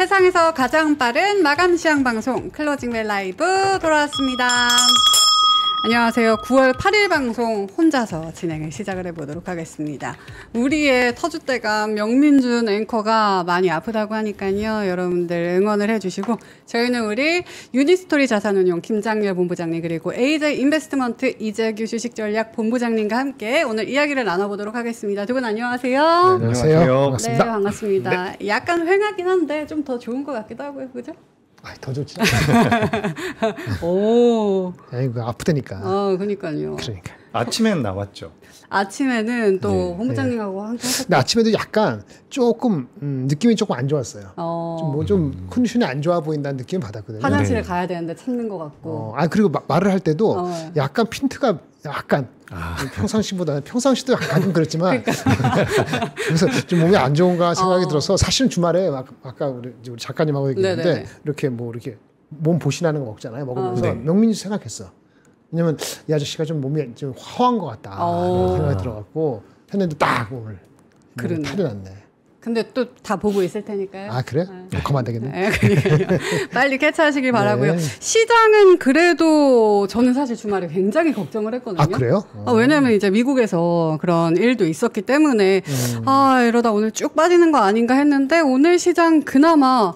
세상에서 가장 빠른 마감 시황 방송 클로징벨 라이브 돌아왔습니다. 안녕하세요. 9월 8일 방송 혼자서 진행을 시작을 해보도록 하겠습니다. 우리의 터줏대감 명민준 앵커가 많이 아프다고 하니까요. 여러분들 응원을 해주시고 저희는 우리 유니스토리 자산운용 김장렬 본부장님 그리고 AJ 인베스트먼트 이재규 주식전략 본부장님과 함께 오늘 이야기를 나눠보도록 하겠습니다. 두 분 안녕하세요. 네, 안녕하세요. 네, 반갑습니다. 반갑습니다. 네. 약간 휑하긴 한데 좀 더 좋은 것 같기도 하고요. 그죠? 더 좋지. 오. 아이고 아프다니까. 그러니까요. 그러니까. 아침엔 나왔죠. 아침에는 또 본부장님하고 함께 하셨죠. 근데 아침에도 약간 조금 느낌이 조금 안 좋았어요. 좀 컨디션이 안 좋아 보인다는 느낌을 받았거든요. 화장실에 가야 되는데 참는 것 같고. 그리고 말을 할 때도 약간 핀트가 약간 평상시도 약간 그랬지만 그래서 좀 몸이 안 좋은가 생각이 들어서 사실은 주말에 아까 우리 작가님하고 얘기했는데 이렇게 몸 보신하는 거 먹잖아요. 먹으면서 명민이 생각했어. 왜냐면 이 아저씨가 좀 몸이 좀 허한 것 같다 생각이 들어갖고 했는데 딱 오늘 탈이 났네. 근데 또 다 보고 있을 테니까요. 그래? 녹화만 되겠네. 네, 그러니까요. 빨리 캐치하시길 바라고요. 네. 시장은 그래도 저는 사실 주말에 굉장히 걱정을 했거든요. 그래요? 왜냐면 이제 미국에서 그런 일도 있었기 때문에 이러다 오늘 쭉 빠지는 거 아닌가 했는데 오늘 시장 그나마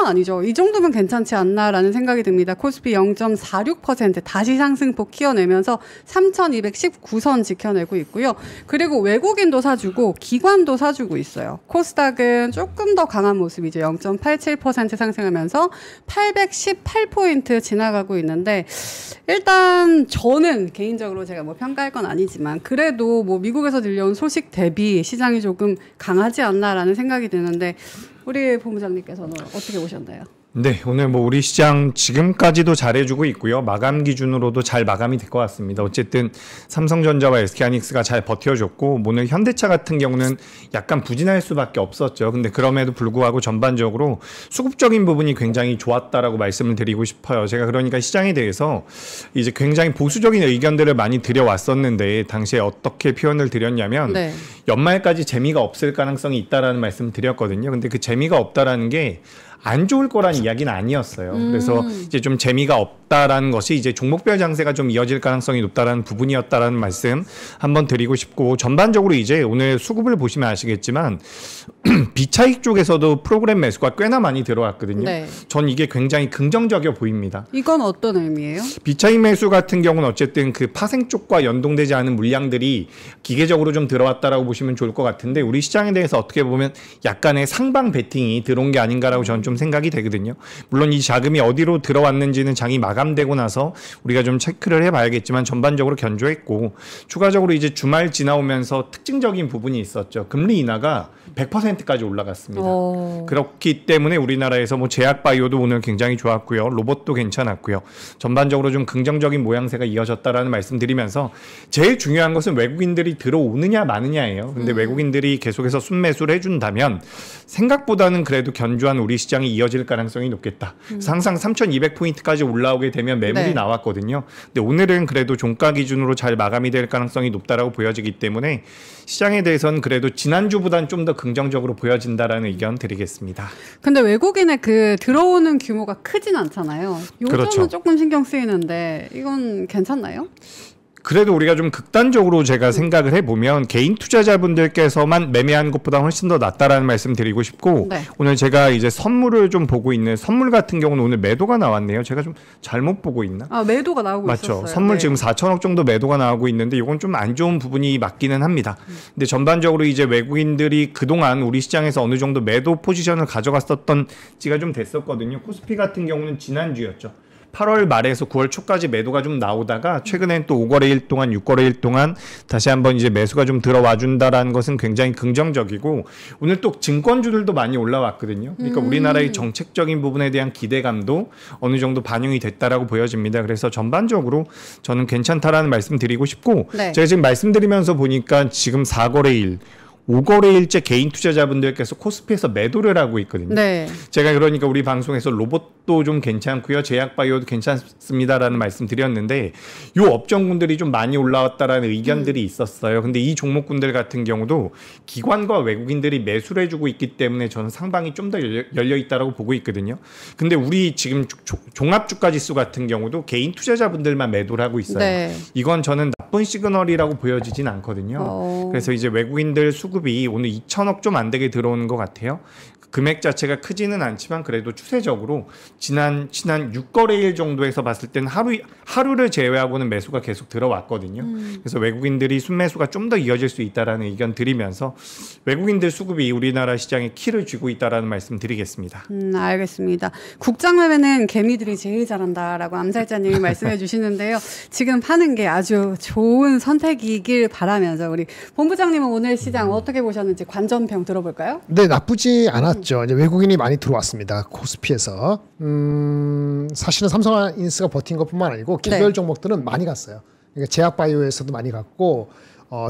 아니죠. 이 정도면 괜찮지 않나라는 생각이 듭니다. 코스피 0.46% 다시 상승폭 키워내면서 3,219선 지켜내고 있고요. 그리고 외국인도 사주고 기관도 사주고 있어요. 코스닥은 조금 더 강한 모습이죠. 0.87% 상승하면서 818포인트 지나가고 있는데 일단 저는 개인적으로 제가 평가할 건 아니지만 그래도 미국에서 들려온 소식 대비 시장이 조금 강하지 않나라는 생각이 드는데 우리 본부장님께서는 어떻게 보셨나요? 네, 오늘 우리 시장 지금까지도 잘해주고 있고요. 마감 기준으로도 잘 마감이 될 것 같습니다. 어쨌든 삼성전자와 SK하이닉스가 잘 버텨줬고 오늘 현대차 같은 경우는 약간 부진할 수밖에 없었죠. 근데 그럼에도 불구하고 전반적으로 수급적인 부분이 굉장히 좋았다라고 말씀을 드리고 싶어요. 제가 그러니까 시장에 대해서 이제 굉장히 보수적인 의견들을 많이 드려왔었는데 당시에 어떻게 표현을 드렸냐면 연말까지 재미가 없을 가능성이 있다라는 말씀을 드렸거든요. 근데 그 재미가 없다라는 게 안 좋을 거란 이야기는 아니었어요. 그래서 이제 좀 재미가 없다라는 것이 이제 종목별 장세가 좀 이어질 가능성이 높다라는 부분이었다라는 말씀 한번 드리고 싶고 전반적으로 이제 오늘 수급을 보시면 아시겠지만 비차익 쪽에서도 프로그램 매수가 꽤나 많이 들어왔거든요. 전 이게 굉장히 긍정적이어 보입니다. 이건 어떤 의미예요? 비차익 매수 같은 경우는 어쨌든 그 파생 쪽과 연동되지 않은 물량들이 기계적으로 좀 들어왔다라고 보시면 좋을 것 같은데 우리 시장에 대해서 어떻게 보면 약간의 상방 베팅이 들어온 게 아닌가라고 저는 좀 생각이 되거든요. 물론 이 자금이 어디로 들어왔는지는 장이 마감되고 나서 우리가 좀 체크를 해봐야겠지만 전반적으로 견조했고 추가적으로 이제 주말 지나오면서 특징적인 부분이 있었죠. 금리 인하가 100%까지 올라갔습니다. 그렇기 때문에 우리나라에서 제약바이오도 오늘 굉장히 좋았고요. 로봇도 괜찮았고요. 전반적으로 좀 긍정적인 모양새가 이어졌다라는 말씀드리면서 제일 중요한 것은 외국인들이 들어오느냐 마느냐예요. 근데 외국인들이 계속해서 순매수를 해준다면 생각보다는 그래도 견조한 우리 시장이 이어질 가능성이 높겠다. 항상 3,200포인트까지 올라오게 되면 매물이 나왔거든요. 근데 오늘은 그래도 종가 기준으로 잘 마감이 될 가능성이 높다라고 보여지기 때문에 시장에 대해서는 그래도 지난주보다는 좀 더 긍정적으로 보여진다라는 의견 드리겠습니다. 근데 외국인의 들어오는 규모가 크진 않잖아요. 요즘은 조금 신경 쓰이는데 이건 괜찮나요? 그래도 우리가 좀 극단적으로 제가 생각을 해보면 개인 투자자분들께서만 매매하는 것보다 훨씬 더 낫다라는 말씀 드리고 싶고 오늘 제가 이제 선물을 좀 보고 있는 선물 같은 경우는 오늘 매도가 나왔네요. 제가 좀 잘못 보고 있나? 매도가 나오고 맞죠? 있었어요. 선물 지금 4천억 정도 매도가 나오고 있는데 이건 좀 안 좋은 부분이 맞기는 합니다. 근데 전반적으로 이제 외국인들이 그동안 우리 시장에서 어느 정도 매도 포지션을 가져갔었던 지가 좀 됐었거든요. 코스피 같은 경우는 지난주였죠. 8월 말에서 9월 초까지 매도가 좀 나오다가 최근엔 또 5거래일 동안 6거래일 동안 다시 한번 이제 매수가 좀 들어와 준다라는 것은 굉장히 긍정적이고 오늘 또 증권주들도 많이 올라왔거든요. 그러니까 우리나라의 정책적인 부분에 대한 기대감도 어느 정도 반영이 됐다라고 보여집니다. 그래서 전반적으로 저는 괜찮다라는 말씀 드리고 싶고 제가 지금 말씀드리면서 보니까 지금 4거래일 5거래일째 개인 투자자분들께서 코스피에서 매도를 하고 있거든요. 네. 제가 그러니까 우리 방송에서 로봇도 좀 괜찮고요. 제약바이오도 괜찮습니다라는 말씀 드렸는데 요 업종군들이 좀 많이 올라왔다라는 의견들이 있었어요. 근데 이 종목군들 같은 경우도 기관과 외국인들이 매수를 해주고 있기 때문에 저는 상방이 좀 더 열려 있다라고 보고 있거든요. 근데 우리 지금 종합주가지수 같은 경우도 개인 투자자분들만 매도를 하고 있어요. 네. 이건 저는 나쁜 시그널이라고 보여지진 않거든요. 그래서 이제 외국인들 수급이 오늘 2천억 좀 안 되게 들어오는 것 같아요. 금액 자체가 크지는 않지만 그래도 추세적으로 지난 6거래일 정도에서 봤을 때는 하루를 제외하고는 매수가 계속 들어왔거든요. 그래서 외국인들이 순매수가 좀 더 이어질 수 있다라는 의견 드리면서 외국인들 수급이 우리나라 시장에 키를 쥐고 있다라는 말씀 드리겠습니다. 알겠습니다. 국장매매는 개미들이 제일 잘한다라고 암살자님이 말씀해 주시는데요. 지금 파는 게 아주 좋은 선택이길 바라면서 우리 본부장님은 오늘 시장 어떻게 보셨는지 관전평 들어볼까요? 네, 나쁘지 않았죠. 이제 외국인이 많이 들어왔습니다. 코스피에서. 사실은 삼성하이닉스가 버틴 것뿐만 아니고 개별 네. 종목들은 많이 갔어요. 그러니까 제약바이오에서도 많이 갔고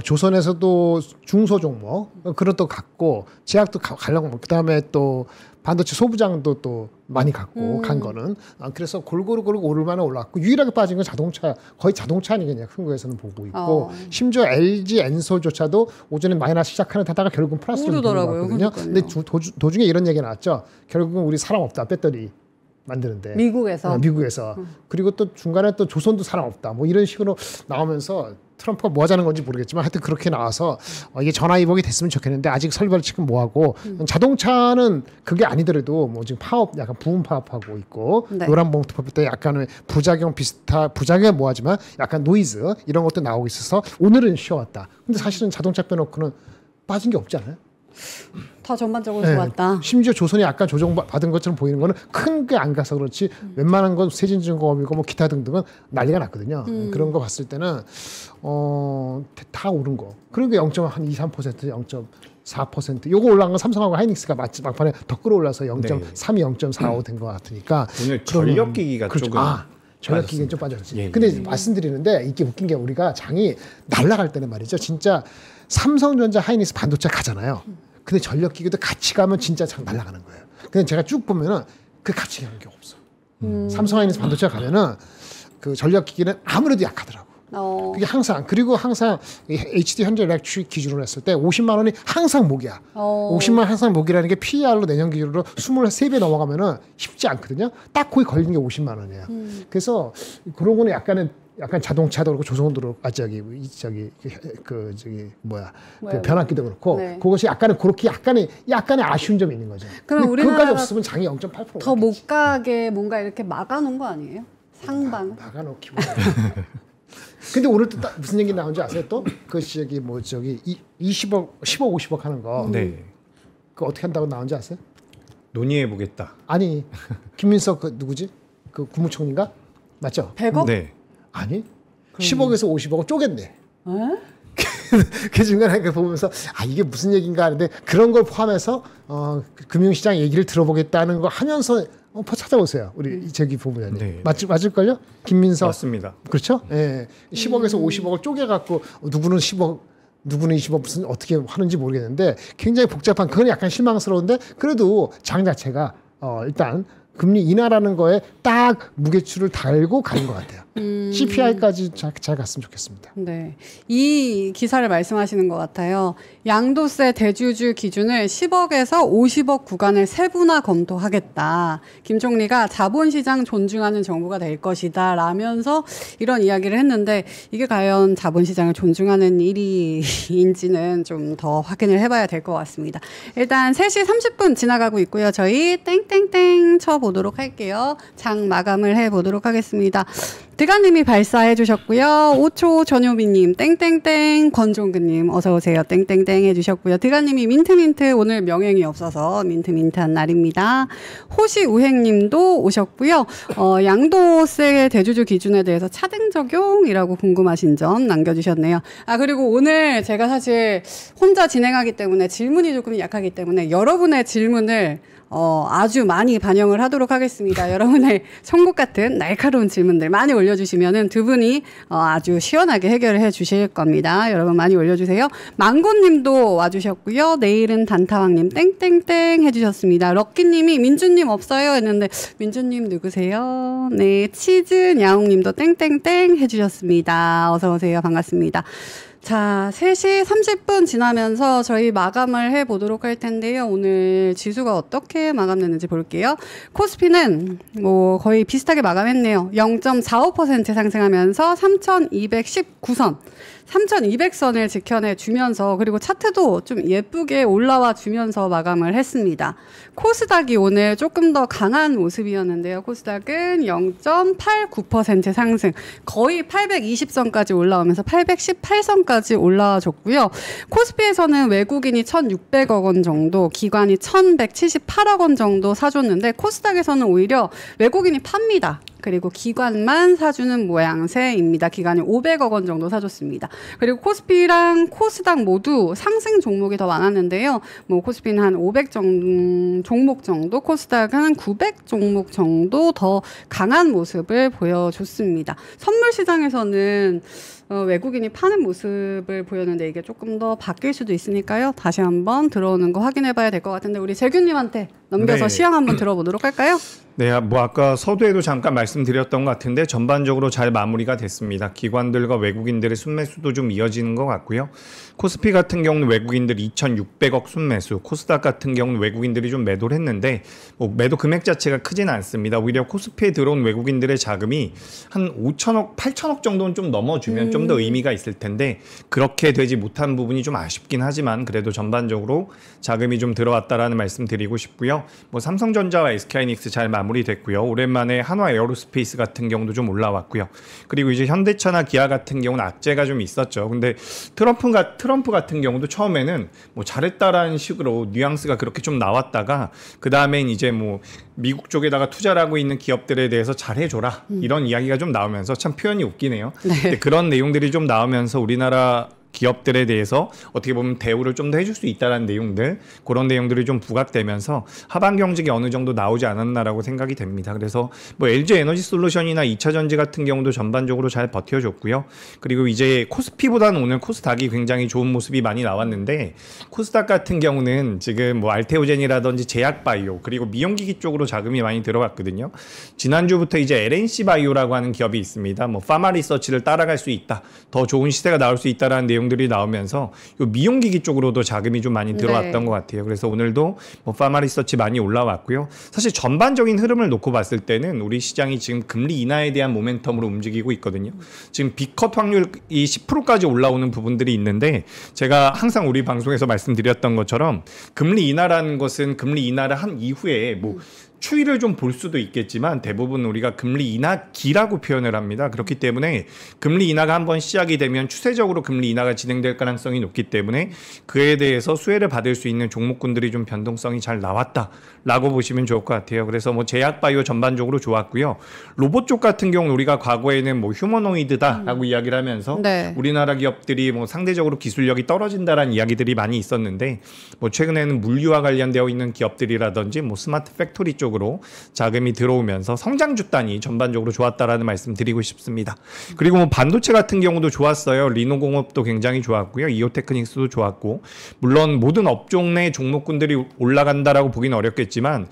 조선에서도 중소 종목 그런 또 갔고 제약도 가려고 그다음에 또 반도체 소부장도 또 많이 갔고 간 거는 그래서 골고루 오를만한 올랐고 유일하게 빠진 건 자동차 거의 자동차 아니겠냐 큰 거에서는 보고 있고 심지어 LG 엔솔조차도 오전에 마이너스 시작하는 타다가 결국은 플러스로 돌아왔거든요. 근데 도중에 이런 얘기가 나왔죠. 결국은 우리 사람 없다 배터리 만드는데 미국에서 그리고 또 중간에 또 조선도 사람 없다 뭐 이런 식으로 나오면서 트럼프가 뭐 하자는 건지 모르겠지만 하여튼 그렇게 나와서 이게 전화위복이 됐으면 좋겠는데 아직 설벌 지금 뭐 하고 자동차는 그게 아니더라도 뭐 지금 파업 약간 부분 파업하고 있고 네. 노란 봉투법 때 약간의 부작용은 뭐하지만 약간 노이즈 이런 것도 나오고 있어서 오늘은 쉬어왔다. 근데 사실은 자동차 빼놓고는 빠진 게 없지 않아요? 다 전반적으로 좋았다. 심지어 조선이 약간 조정받은 것처럼 보이는 거는 큰 게 안 가서 그렇지 웬만한 건 세진중공업이고 뭐 기타 등등은 난리가 났거든요. 그런 거 봤을 때는 다 오른 거. 그러니까 0.23%, 0.4% 요거 올라간 건 삼성하고 하이닉스가 막판에 더 끌어올라서 0.32, 0.45 된 것 같으니까 오늘 전력기기가 그렇죠. 조금 전력기기는 좀 빠졌지. 예, 근데 말씀드리는데 이게 웃긴 게 우리가 장이 날아갈 때는 말이죠. 진짜 삼성전자, 하이닉스 반도체 가잖아요. 근데 전력기기도 같이 가면 진짜 장 날아가는 거예요. 근데 제가 쭉 보면은 그 같이 가는 게 없어. 삼성, 하이닉스 반도체 가면은 그 전력기기는 아무래도 약하더라고. 그게 항상 그리고 항상 HD 현재 일렉트릭 기준으로 했을 때 50만 원이 항상 목이야. 50만 원 항상 목이라는 게 PER로 내년 기준으로 23배 넘어가면은 쉽지 않거든요. 딱 거기 걸리는 게 50만 원이에요. 그래서 그런 거는 약간 자동차도 그렇고 조선도 그렇고 그 변압기도 그렇고 네. 그것이 그렇게 약간의 아쉬운 점이 있는 거죠. 그럼 그것까지 없으면 장이 0.8% 더 못 가게 뭔가 이렇게 막아놓은 거 아니에요? 상방 막아놓기보다. 근데 오늘 또 무슨 얘기 나온지 아세요? 또 그 20억, 50억 하는 거. 네. 그거 어떻게 한다고 나온지 아세요? 논의해 보겠다. 아니 김민석 그 누구지? 그 국무총리인가? 맞죠? 100억? 네. 아니 10억에서 50억을 쪼갰네. 그 중간에 보면서 이게 무슨 얘기인가 하는데 그런 걸 포함해서 금융시장 얘기를 들어보겠다는 거 하면서 찾아보세요. 우리 저기 부부장님. 네. 맞을걸요? 김민석. 맞습니다. 그렇죠? 예. 10억에서 50억을 쪼개갖고 누구는 10억 누구는 20억 무슨 어떻게 하는지 모르겠는데 굉장히 복잡한 그건 약간 실망스러운데 그래도 장 자체가 일단 금리 인하라는 거에 딱 무게추를 달고 가는 것 같아요. CPI까지 잘 갔으면 좋겠습니다. 네, 이 기사를 말씀하시는 것 같아요. 양도세 대주주 기준을 10억에서 50억 구간을 세분화 검토하겠다. 김 총리가 자본시장 존중하는 정부가 될 것이다 라면서 이런 이야기를 했는데 이게 과연 자본시장을 존중하는 일인지는 좀 더 확인을 해봐야 될 것 같습니다. 일단 3시 30분 지나가고 있고요. 저희 땡땡땡 쳐보도록 할게요. 장 마감을 해보도록 하겠습니다. 드가님이 발사해 주셨고요. 5초 전효미님 땡땡땡 권종근님 어서오세요. 땡땡땡 해주셨고요. 드가님이 민트민트 오늘 명행이 없어서 민트민트한 날입니다. 호시우행님도 오셨고요. 양도세 대주주 기준에 대해서 차등 적용이라고 궁금하신 점 남겨주셨네요. 그리고 오늘 제가 사실 혼자 진행하기 때문에 질문이 조금 약하기 때문에 여러분의 질문을 아주 많이 반영을 하도록 하겠습니다. 여러분의 천국 같은 날카로운 질문들 많이 올려주시면은 두 분이 아주 시원하게 해결을 해주실 겁니다. 여러분 많이 올려주세요. 망고님도 와주셨고요. 내일은 단타왕님 땡땡땡 해주셨습니다. 럭키님이 민주님 없어요 했는데 민주님 누구세요? 네, 치즈 야옹님도 땡땡땡 해주셨습니다. 어서 오세요. 반갑습니다. 자, 3시 30분 지나면서 저희 마감을 해보도록 할 텐데요. 오늘 지수가 어떻게 마감됐는지 볼게요. 코스피는 뭐 거의 비슷하게 마감했네요. 0.45% 상승하면서 3,219선. 3,200선을 지켜내주면서 그리고 차트도 좀 예쁘게 올라와 주면서 마감을 했습니다. 코스닥이 오늘 조금 더 강한 모습이었는데요. 코스닥은 0.89% 상승, 거의 820선까지 올라오면서 818선까지 올라와줬고요. 코스피에서는 외국인이 1,600억 원 정도, 기관이 1,178억 원 정도 사줬는데 코스닥에서는 오히려 외국인이 팝니다. 그리고 기관만 사주는 모양새입니다. 기관이 500억 원 정도 사줬습니다. 그리고 코스피랑 코스닥 모두 상승 종목이 더 많았는데요. 뭐 코스피는 한 500 종목 정도, 코스닥은 한 900 종목 정도 더 강한 모습을 보여줬습니다. 선물 시장에서는 외국인이 파는 모습을 보였는데 이게 조금 더 바뀔 수도 있으니까요. 다시 한번 들어오는 거 확인해 봐야 될 것 같은데 우리 재균님한테 넘겨서 시향 한번 들어보도록 할까요? 네, 뭐 아까 서두에도 잠깐 말씀드렸던 것 같은데 전반적으로 잘 마무리가 됐습니다. 기관들과 외국인들의 순매수도 좀 이어지는 것 같고요. 코스피 같은 경우는 외국인들이 2,600억 순매수, 코스닥 같은 경우는 외국인들이 좀 매도를 했는데 뭐 매도 금액 자체가 크지는 않습니다. 오히려 코스피에 들어온 외국인들의 자금이 한 5천억, 8천억 정도는 좀 넘어주면 좀 더 의미가 있을 텐데 그렇게 되지 못한 부분이 좀 아쉽긴 하지만 그래도 전반적으로 자금이 좀 들어왔다라는 말씀 드리고 싶고요. 뭐 삼성전자와 SK하이닉스 잘 마무리됐고요. 오랜만에 한화 에어로스페이스 같은 경우도 좀 올라왔고요. 그리고 이제 현대차나 기아 같은 경우는 악재가 좀 있었죠. 근데 트럼프 같은 경우도 처음에는 뭐 잘했다라는 식으로 뉘앙스가 그렇게 좀 나왔다가 그 다음엔 이제 뭐 미국 쪽에다가 투자를 하고 있는 기업들에 대해서 잘해줘라 이런 이야기가 좀 나오면서 참 표현이 웃기네요. 네. 근데 그런 내용들이 좀 나오면서 우리나라 기업들에 대해서 어떻게 보면 대우를 좀 더 해줄 수 있다는 내용들, 그런 내용들이 좀 부각되면서 하반 경직이 어느 정도 나오지 않았나라고 생각이 됩니다. 그래서 뭐 LG 에너지 솔루션이나 2차전지 같은 경우도 전반적으로 잘 버텨줬고요. 그리고 이제 코스피보다는 오늘 코스닥이 굉장히 좋은 모습이 많이 나왔는데 코스닥 같은 경우는 지금 뭐 알테오젠이라든지 제약바이오 그리고 미용기기 쪽으로 자금이 많이 들어갔거든요. 지난주부터 이제 LNC 바이오라고 하는 기업이 있습니다. 뭐 파마 리서치를 따라갈 수 있다, 더 좋은 시세가 나올 수 있다라는 내용들이 나오면서 이 미용기기 쪽으로도 자금이 좀 많이 들어왔던 것 같아요. 그래서 오늘도 뭐 파마 리서치 많이 올라왔고요. 사실 전반적인 흐름을 놓고 봤을 때는 우리 시장이 지금 금리 인하에 대한 모멘텀으로 움직이고 있거든요. 지금 빅컷 확률이 10%까지 올라오는 부분들이 있는데 제가 항상 우리 방송에서 말씀드렸던 것처럼 금리 인하라는 것은 금리 인하를 한 이후에 뭐 추이를 좀 볼 수도 있겠지만 대부분 우리가 금리 인하기라고 표현을 합니다. 그렇기 때문에 금리 인하가 한번 시작이 되면 추세적으로 금리 인하가 진행될 가능성이 높기 때문에 그에 대해서 수혜를 받을 수 있는 종목군들이 좀 변동성이 잘 나왔다라고 보시면 좋을 것 같아요. 그래서 뭐 제약바이오 전반적으로 좋았고요. 로봇 쪽 같은 경우는 우리가 과거에는 뭐 휴머노이드다라고 이야기를 하면서 네. 우리나라 기업들이 뭐 상대적으로 기술력이 떨어진다라는 이야기들이 많이 있었는데 뭐 최근에는 물류와 관련되어 있는 기업들이라든지 뭐 스마트 팩토리 쪽 으로 자금이 들어오면서 성장주 단이 전반적으로 좋았다라는 말씀 드리고 싶습니다. 그리고 뭐 반도체 같은 경우도 좋았어요. 리노공업도 굉장히 좋았고요. 이오테크닉스도 좋았고 물론 모든 업종 내 종목군들이 올라간다라고 보기는 어렵겠지만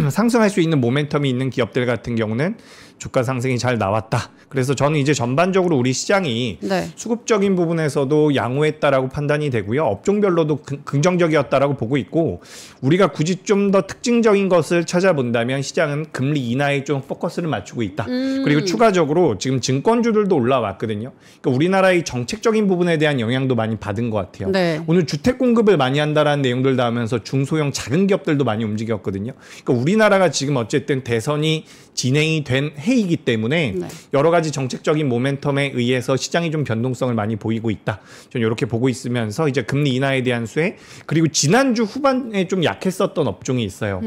상승할 수 있는 모멘텀이 있는 기업들 같은 경우는 주가 상승이 잘 나왔다. 그래서 저는 이제 전반적으로 우리 시장이 네. 수급적인 부분에서도 양호했다라고 판단이 되고요. 업종별로도 긍정적이었다라고 보고 있고 우리가 굳이 좀 더 특징적인 것을 찾아본다면 시장은 금리 인하에 좀 포커스를 맞추고 있다. 그리고 추가적으로 지금 증권주들도 올라왔거든요. 그러니까 우리나라의 정책적인 부분에 대한 영향도 많이 받은 것 같아요. 네. 오늘 주택 공급을 많이 한다라는 내용들 나오면서 중소형 작은 기업들도 많이 움직였거든요. 그러니까 우리나라가 지금 어쨌든 대선이 진행이 된 해이기 때문에 네. 여러 가지 정책적인 모멘텀에 의해서 시장이 좀 변동성을 많이 보이고 있다. 저는 이렇게 보고 있으면서 이제 금리 인하에 대한 수혜 그리고 지난주 후반에 좀 약했었던 업종이 있어요.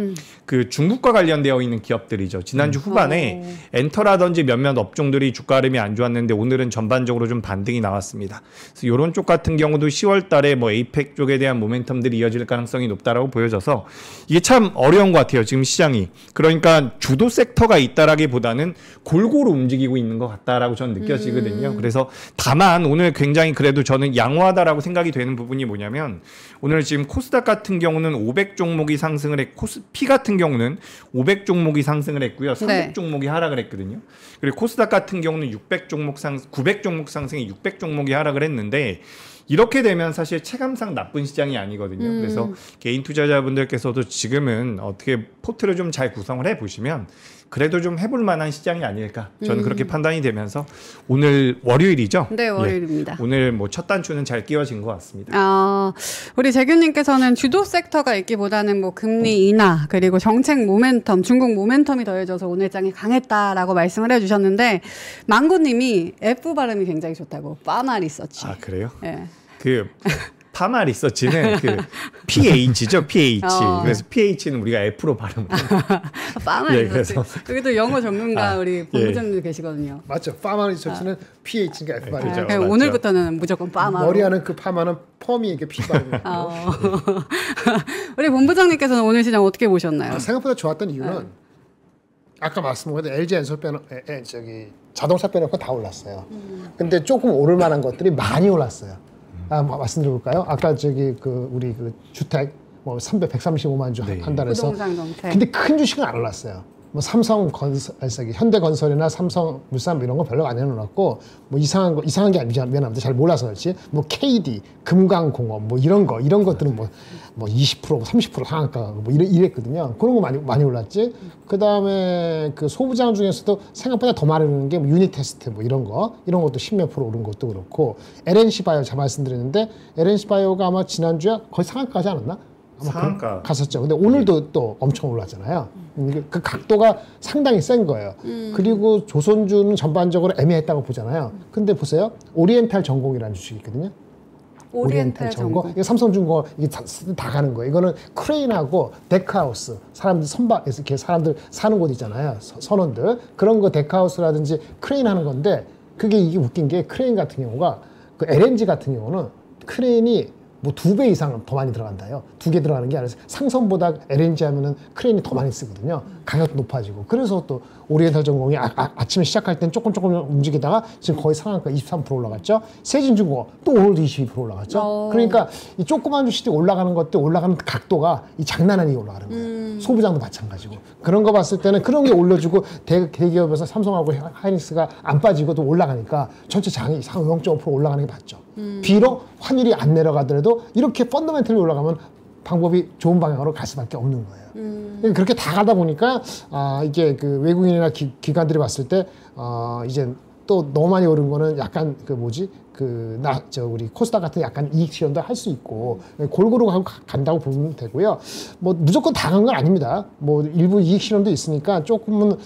그 중국과 관련되어 있는 기업들이죠. 지난주 후반에 엔터라든지 몇몇 업종들이 주가 흐름이 안 좋았는데 오늘은 전반적으로 좀 반등이 나왔습니다. 그래서 이런 쪽 같은 경우도 10월 달에 뭐 에이펙 쪽에 대한 모멘텀들이 이어질 가능성이 높다라고 보여져서 이게 참 어려운 것 같아요. 지금 시장이. 그러니까 주도 섹터가 있다라기보다는 골고루 움직이고 있는 것 같다라고 저는 느껴지거든요. 그래서 다만 오늘 굉장히 그래도 저는 양호하다라고 생각이 되는 부분이 뭐냐면 오늘 지금 코스닥 같은 경우는 500 종목이 상승을 했고 코스피 같은 경우는 500 종목이 상승을 했고요. 300 종목이 하락을 했거든요. 그리고 코스닥 같은 경우는 900 종목 상승에 600 종목이 하락을 했는데 이렇게 되면 사실 체감상 나쁜 시장이 아니거든요. 그래서 개인 투자자분들께서도 지금은 어떻게 포트를 좀 잘 구성을 해보시면 그래도 좀 해볼 만한 시장이 아닐까 저는 그렇게 판단이 되면서 오늘 월요일이죠. 네, 월요일입니다. 예, 오늘 뭐 첫 단추는 잘 끼워진 것 같습니다. 우리 재규님께서는 주도 섹터가 있기보다는 뭐 금리 인하 그리고 정책 모멘텀 중국 모멘텀이 더해져서 오늘 장이 강했다라고 말씀을 해주셨는데 망고님이 F 발음이 굉장히 좋다고 파마 리서치. 아 그래요? 네. 그 파마 리서치는 그 PH죠, PH. 그래서 PH는 우리가 F로 발음을. 파마 리서치. 여기도 영어 전문가 우리 본부장님 계시거든요. 맞죠. 파마 리서치는 PH니까 F 발음이죠. 그냥 오늘부터는 무조건 파마. 머리하는 그 파마는 펌이 이게 P 발음이에요. 우리 본부장님께서는 오늘 시장 어떻게 보셨나요? 생각보다 좋았던 이유는 아까 말씀드린 LG 엔솔 빼놓 자동차 빼놓고 다 올랐어요. 근데 조금 오를 만한 것들이 많이 올랐어요. 말씀드려볼까요? 아까 우리 주택 뭐 135만 주 한 달에서. 부동산 정책. 근데 큰 주식은 안 올랐어요. 뭐 현대건설이나 삼성물산 이런 거 별로 안 해놓았고 뭐 이상한 게 미안합니다. 잘 몰라서 그렇지. 뭐 KD, 금강공업 뭐 이런 것들은 뭐 20% 30% 상한가 뭐 이랬거든요. 그런 거 많이 올랐지. 그 다음에 그 소부장 중에서도 생각보다 더 많이 오르는 게 뭐 유니테스트 뭐 이런 것도 10몇 % 오른 것도 그렇고 LNC 바이오 제가 말씀드렸는데 LNC 바이오가 아마 지난주에 거의 상한가지 않았나? 상한가 갔었죠. 근데 오늘도 또 엄청 올랐잖아요. 그 각도가 상당히 센 거예요. 그리고 조선주는 전반적으로 애매했다고 보잖아요. 근데 보세요. 오리엔탈 전공이라는 주식이 있거든요. 오리엔탈 전공. 이게 삼성중공업 이게 다 가는 거예요. 이거는 크레인하고 데크하우스 사람들 이렇게 사람들 사는 곳 있잖아요. 선원들 그런 거 데크하우스라든지 크레인 하는 건데 이게 웃긴 게 크레인 같은 경우가 그 LNG 같은 경우는 크레인이 뭐 2배 이상 더 많이 들어간다요. 2개 들어가는 게 아니라 상선보다 LNG 하면은 크레인이 더 많이 쓰거든요. 가격도 높아지고. 그래서 또 오리엔탈 전공이 아침에 시작할 땐 조금 움직이다가 지금 거의 상한가 23% 올라갔죠. 세진중공업 또 오늘도 22% 올라갔죠. 그러니까 이 조그만 주식이 올라가는 것들 올라가는 각도가 이 장난 아니게 올라가는 거예요. 소부장도 마찬가지고. 그런 거 봤을 때는 그런 게 올려주고 대기업에서 삼성하고 하이닉스가 안 빠지고 또 올라가니까 전체 장이 0.5% 올라가는 게 맞죠. 비록 환율이 안 내려가더라도 이렇게 펀더멘털이 올라가면 방법이 좋은 방향으로 갈 수밖에 없는 거예요. 그렇게 다 가다 보니까 이게 그 외국인이나 기관들이 봤을 때 이제 또 너무 많이 오른 거는 약간 우리 코스닥 같은 약간 이익 실현도 할 수 있고 골고루 간다고 보면 되고요. 뭐 무조건 다 간 건 아닙니다. 뭐 일부 이익 실현도 있으니까 조금은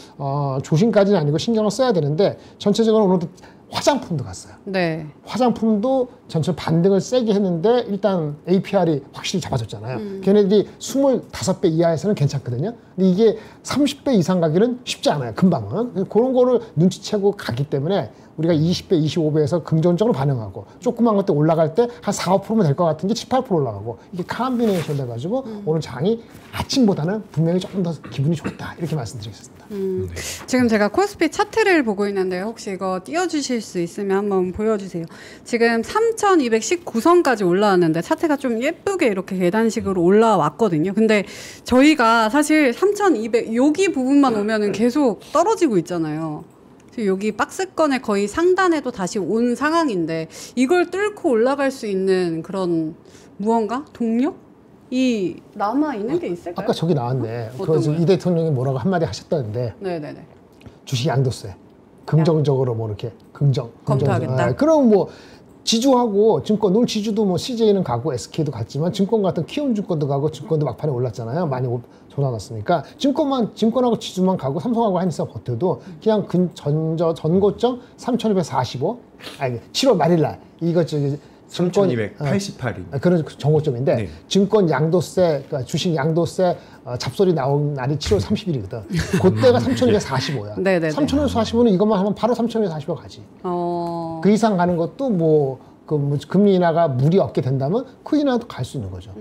조심까지는 아니고 신경을 써야 되는데 전체적으로 오늘도 화장품도 갔어요. 네. 화장품도 전체 반등을 세게 했는데 일단 APR이 확실히 잡아줬잖아요. 걔네들이 25배 이하에서는 괜찮거든요. 근데 이게 30배 이상 가기는 쉽지 않아요. 금방은. 그런 거를 눈치채고 가기 때문에 우리가 20배, 25배에서 긍정적으로 반응하고 조그만 것들 올라갈 때 한 4, 5%면 될 것 같은 게 7, 8% 올라가고 이게 컴비네이션 돼가지고 오늘 장이 아침보다는 분명히 조금 더 기분이 좋다 이렇게 말씀드리겠습니다. 지금 제가 코스피 차트를 보고 있는데 혹시 이거 띄워주실 수 있으면 한번 보여주세요. 지금 3,219선까지 올라왔는데 차트가 좀 예쁘게 이렇게 계단식으로 올라왔거든요. 근데 저희가 사실 3,200 여기 부분만 오면은 계속 떨어지고 있잖아요. 여기 박스권의 거의 상단에도 다시 온 상황인데 이걸 뚫고 올라갈 수 있는 그런 무언가? 동력이 남아있는 게 있을까요? 아까 저기 나왔네. 그래서 이 대통령이 뭐라고 한마디 하셨다는데 주식 양도세 긍정적으로 뭐 이렇게 검토하겠다. 그럼 뭐 지주하고 증권, 오늘 지주도 뭐 CJ는 가고 SK도 갔지만 증권 같은 키움증권도 가고 증권도 막판에 올랐잖아요. 많이 솟아났으니까 증권하고 지주만 가고 삼성하고 하니까 버텨도 그냥 전고점 3,245 아니 7월 말일날 이거 저기 3,288이 그런 정고점인데 네. 증권 양도세 그러니까 주식 양도세 잡소리 나온 날이 7월 30일이거든. 그때가 3,245야. 3,245는 이것만 하면 바로 3,245 가지. 그 이상 가는 것도 뭐 금리 인하가 무리 없게 된다면 그 인하도 갈 수 있는 거죠.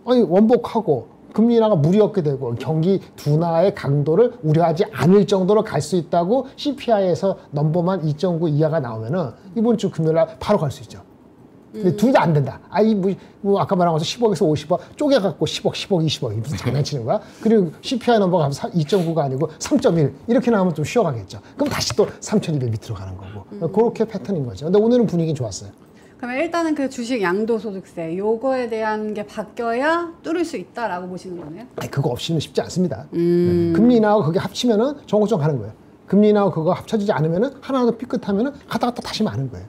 아니 원복하고 금리 인하가 무리 없게 되고 경기 둔화의 강도를 우려하지 않을 정도로 갈 수 있다고 CPI에서 넘버만 2.9 이하가 나오면은 이번 주 금요일날 바로 갈 수 있죠. 근데 둘 다 안 된다. 뭐 아까 말한 것처럼 10억에서 50억 쪼개갖고 10억, 20억 무슨 장난치는 거야? 그리고 CPI 넘버가 2.9가 아니고 3.1 이렇게 나오면 좀 쉬어가겠죠. 그럼 다시 또 3,200 밑으로 가는 거고 그렇게 패턴인 거죠. 근데 오늘은 분위기는 좋았어요. 그러면 일단은 그 주식 양도소득세 요거에 대한 게 바뀌어야 뚫을 수 있다라고 보시는 거네요? 아니, 그거 없이는 쉽지 않습니다. 금리 인하하고 그게 합치면은 정고점 가는 거예요. 금리 인하하고 그거 합쳐지지 않으면은 하나도 삐끗하면은 갔다 다시 마는 거예요.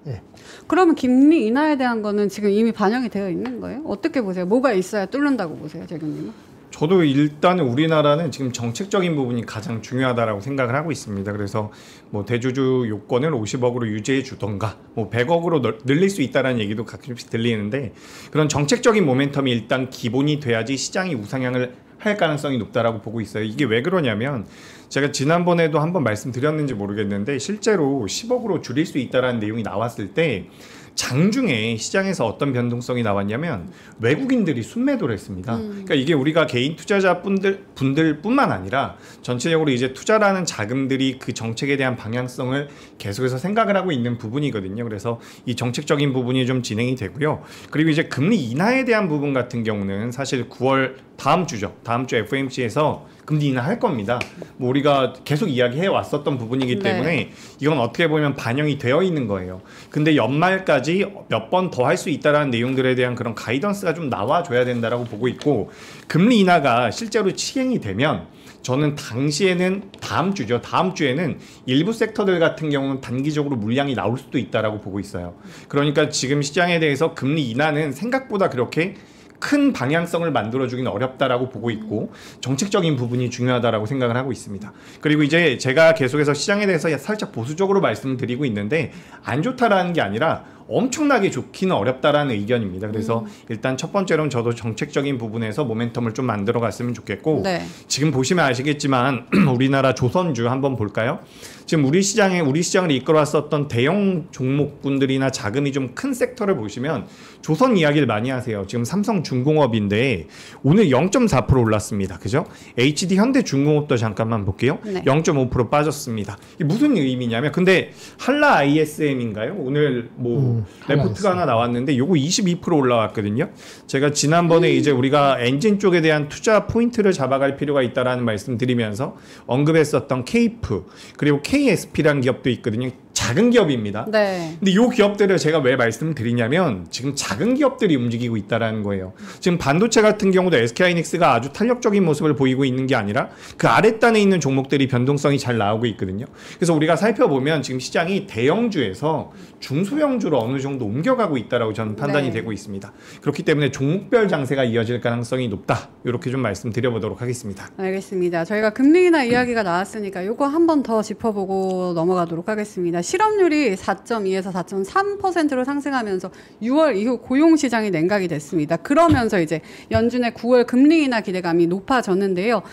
예. 그러면 금리 인하에 대한 거는 지금 이미 반영이 되어 있는 거예요? 어떻게 보세요? 뭐가 있어야 뚫는다고 보세요, 재경님은? 저도 일단은 우리나라는 지금 정책적인 부분이 가장 중요하다라고 생각을 하고 있습니다. 그래서 뭐 대주주 요건을 50억으로 유지해 주던가 뭐 100억으로 늘릴 수 있다라는 얘기도 가끔씩 들리는데 그런 정책적인 모멘텀이 일단 기본이 돼야지 시장이 우상향을 할 가능성이 높다라고 보고 있어요. 이게 왜 그러냐면 제가 지난번에도 한번 말씀드렸는지 모르겠는데 실제로 10억으로 줄일 수 있다라는 내용이 나왔을 때 장중에 시장에서 어떤 변동성이 나왔냐면 외국인들이 순매도를 했습니다. 그러니까 이게 우리가 개인 투자자분들뿐만 아니라 전체적으로 이제 투자라는 자금들이 그 정책에 대한 방향성을 계속해서 생각을 하고 있는 부분이거든요. 그래서 이 정책적인 부분이 좀 진행이 되고요. 그리고 이제 금리 인하에 대한 부분 같은 경우는 사실 9월 다음 주죠. 다음 주 FOMC에서 금리 인하할 겁니다. 뭐 우리가 계속 이야기해 왔었던 부분이기 때문에 이건 어떻게 보면 반영이 되어 있는 거예요. 근데 연말까지 몇 번 더 할 수 있다라는 내용들에 대한 그런 가이던스가 좀 나와줘야 된다라고 보고 있고 금리 인하가 실제로 시행이 되면 저는 당시에는 다음 주죠. 다음 주에는 일부 섹터들 같은 경우는 단기적으로 물량이 나올 수도 있다라고 보고 있어요. 그러니까 지금 시장에 대해서 금리 인하는 생각보다 그렇게 큰 방향성을 만들어주기는 어렵다라고 보고 있고 정책적인 부분이 중요하다라고 생각을 하고 있습니다. 그리고 이제 제가 계속해서 시장에 대해서 살짝 보수적으로 말씀드리고 있는데 안 좋다라는 게 아니라 엄청나게 좋기는 어렵다라는 의견입니다. 그래서 일단 첫 번째로는 저도 정책적인 부분에서 모멘텀을 좀 만들어 갔으면 좋겠고 지금 보시면 아시겠지만 우리나라 조선주 한번 볼까요? 지금 우리 시장을 이끌어왔었던 대형 종목군들이나 자금이 좀 큰 섹터를 보시면 조선 이야기를 많이 하세요. 지금 삼성중공업인데 오늘 0.4% 올랐습니다. 그죠? HD 현대중공업도 잠깐만 볼게요. 0.5% 빠졌습니다. 이게 무슨 의미냐면 근데 한라 ISM인가요? 오늘 뭐 레포트가 하나 나왔는데 요거 22% 올라왔거든요. 제가 지난번에 이제 우리가 엔진 쪽에 대한 투자 포인트를 잡아갈 필요가 있다라는 말씀드리면서 언급했었던 케이프 그리고 KSP라는 기업도 있거든요. 작은 기업입니다. 근데 이 기업들을 제가 왜 말씀드리냐면 지금 작은 기업들이 움직이고 있다라는 거예요. 지금 반도체 같은 경우도 SK하이닉스가 아주 탄력적인 모습을 보이고 있는 게 아니라 그 아랫단에 있는 종목들이 변동성이 잘 나오고 있거든요. 그래서 우리가 살펴보면 지금 시장이 대형주에서 중소형주로 어느 정도 옮겨가고 있다라고 저는 판단이 되고 있습니다. 그렇기 때문에 종목별 장세가 이어질 가능성이 높다. 이렇게 좀 말씀드려보도록 하겠습니다. 알겠습니다. 저희가 금리 인하 이야기가 나왔으니까 이거 한 번 더 짚어보고 넘어가도록 하겠습니다. 실업률이 4.2에서 4.3%로 상승하면서 6월 이후 고용시장이 냉각이 됐습니다. 그러면서 이제 연준의 9월 금리 인하 기대감이 높아졌는데요.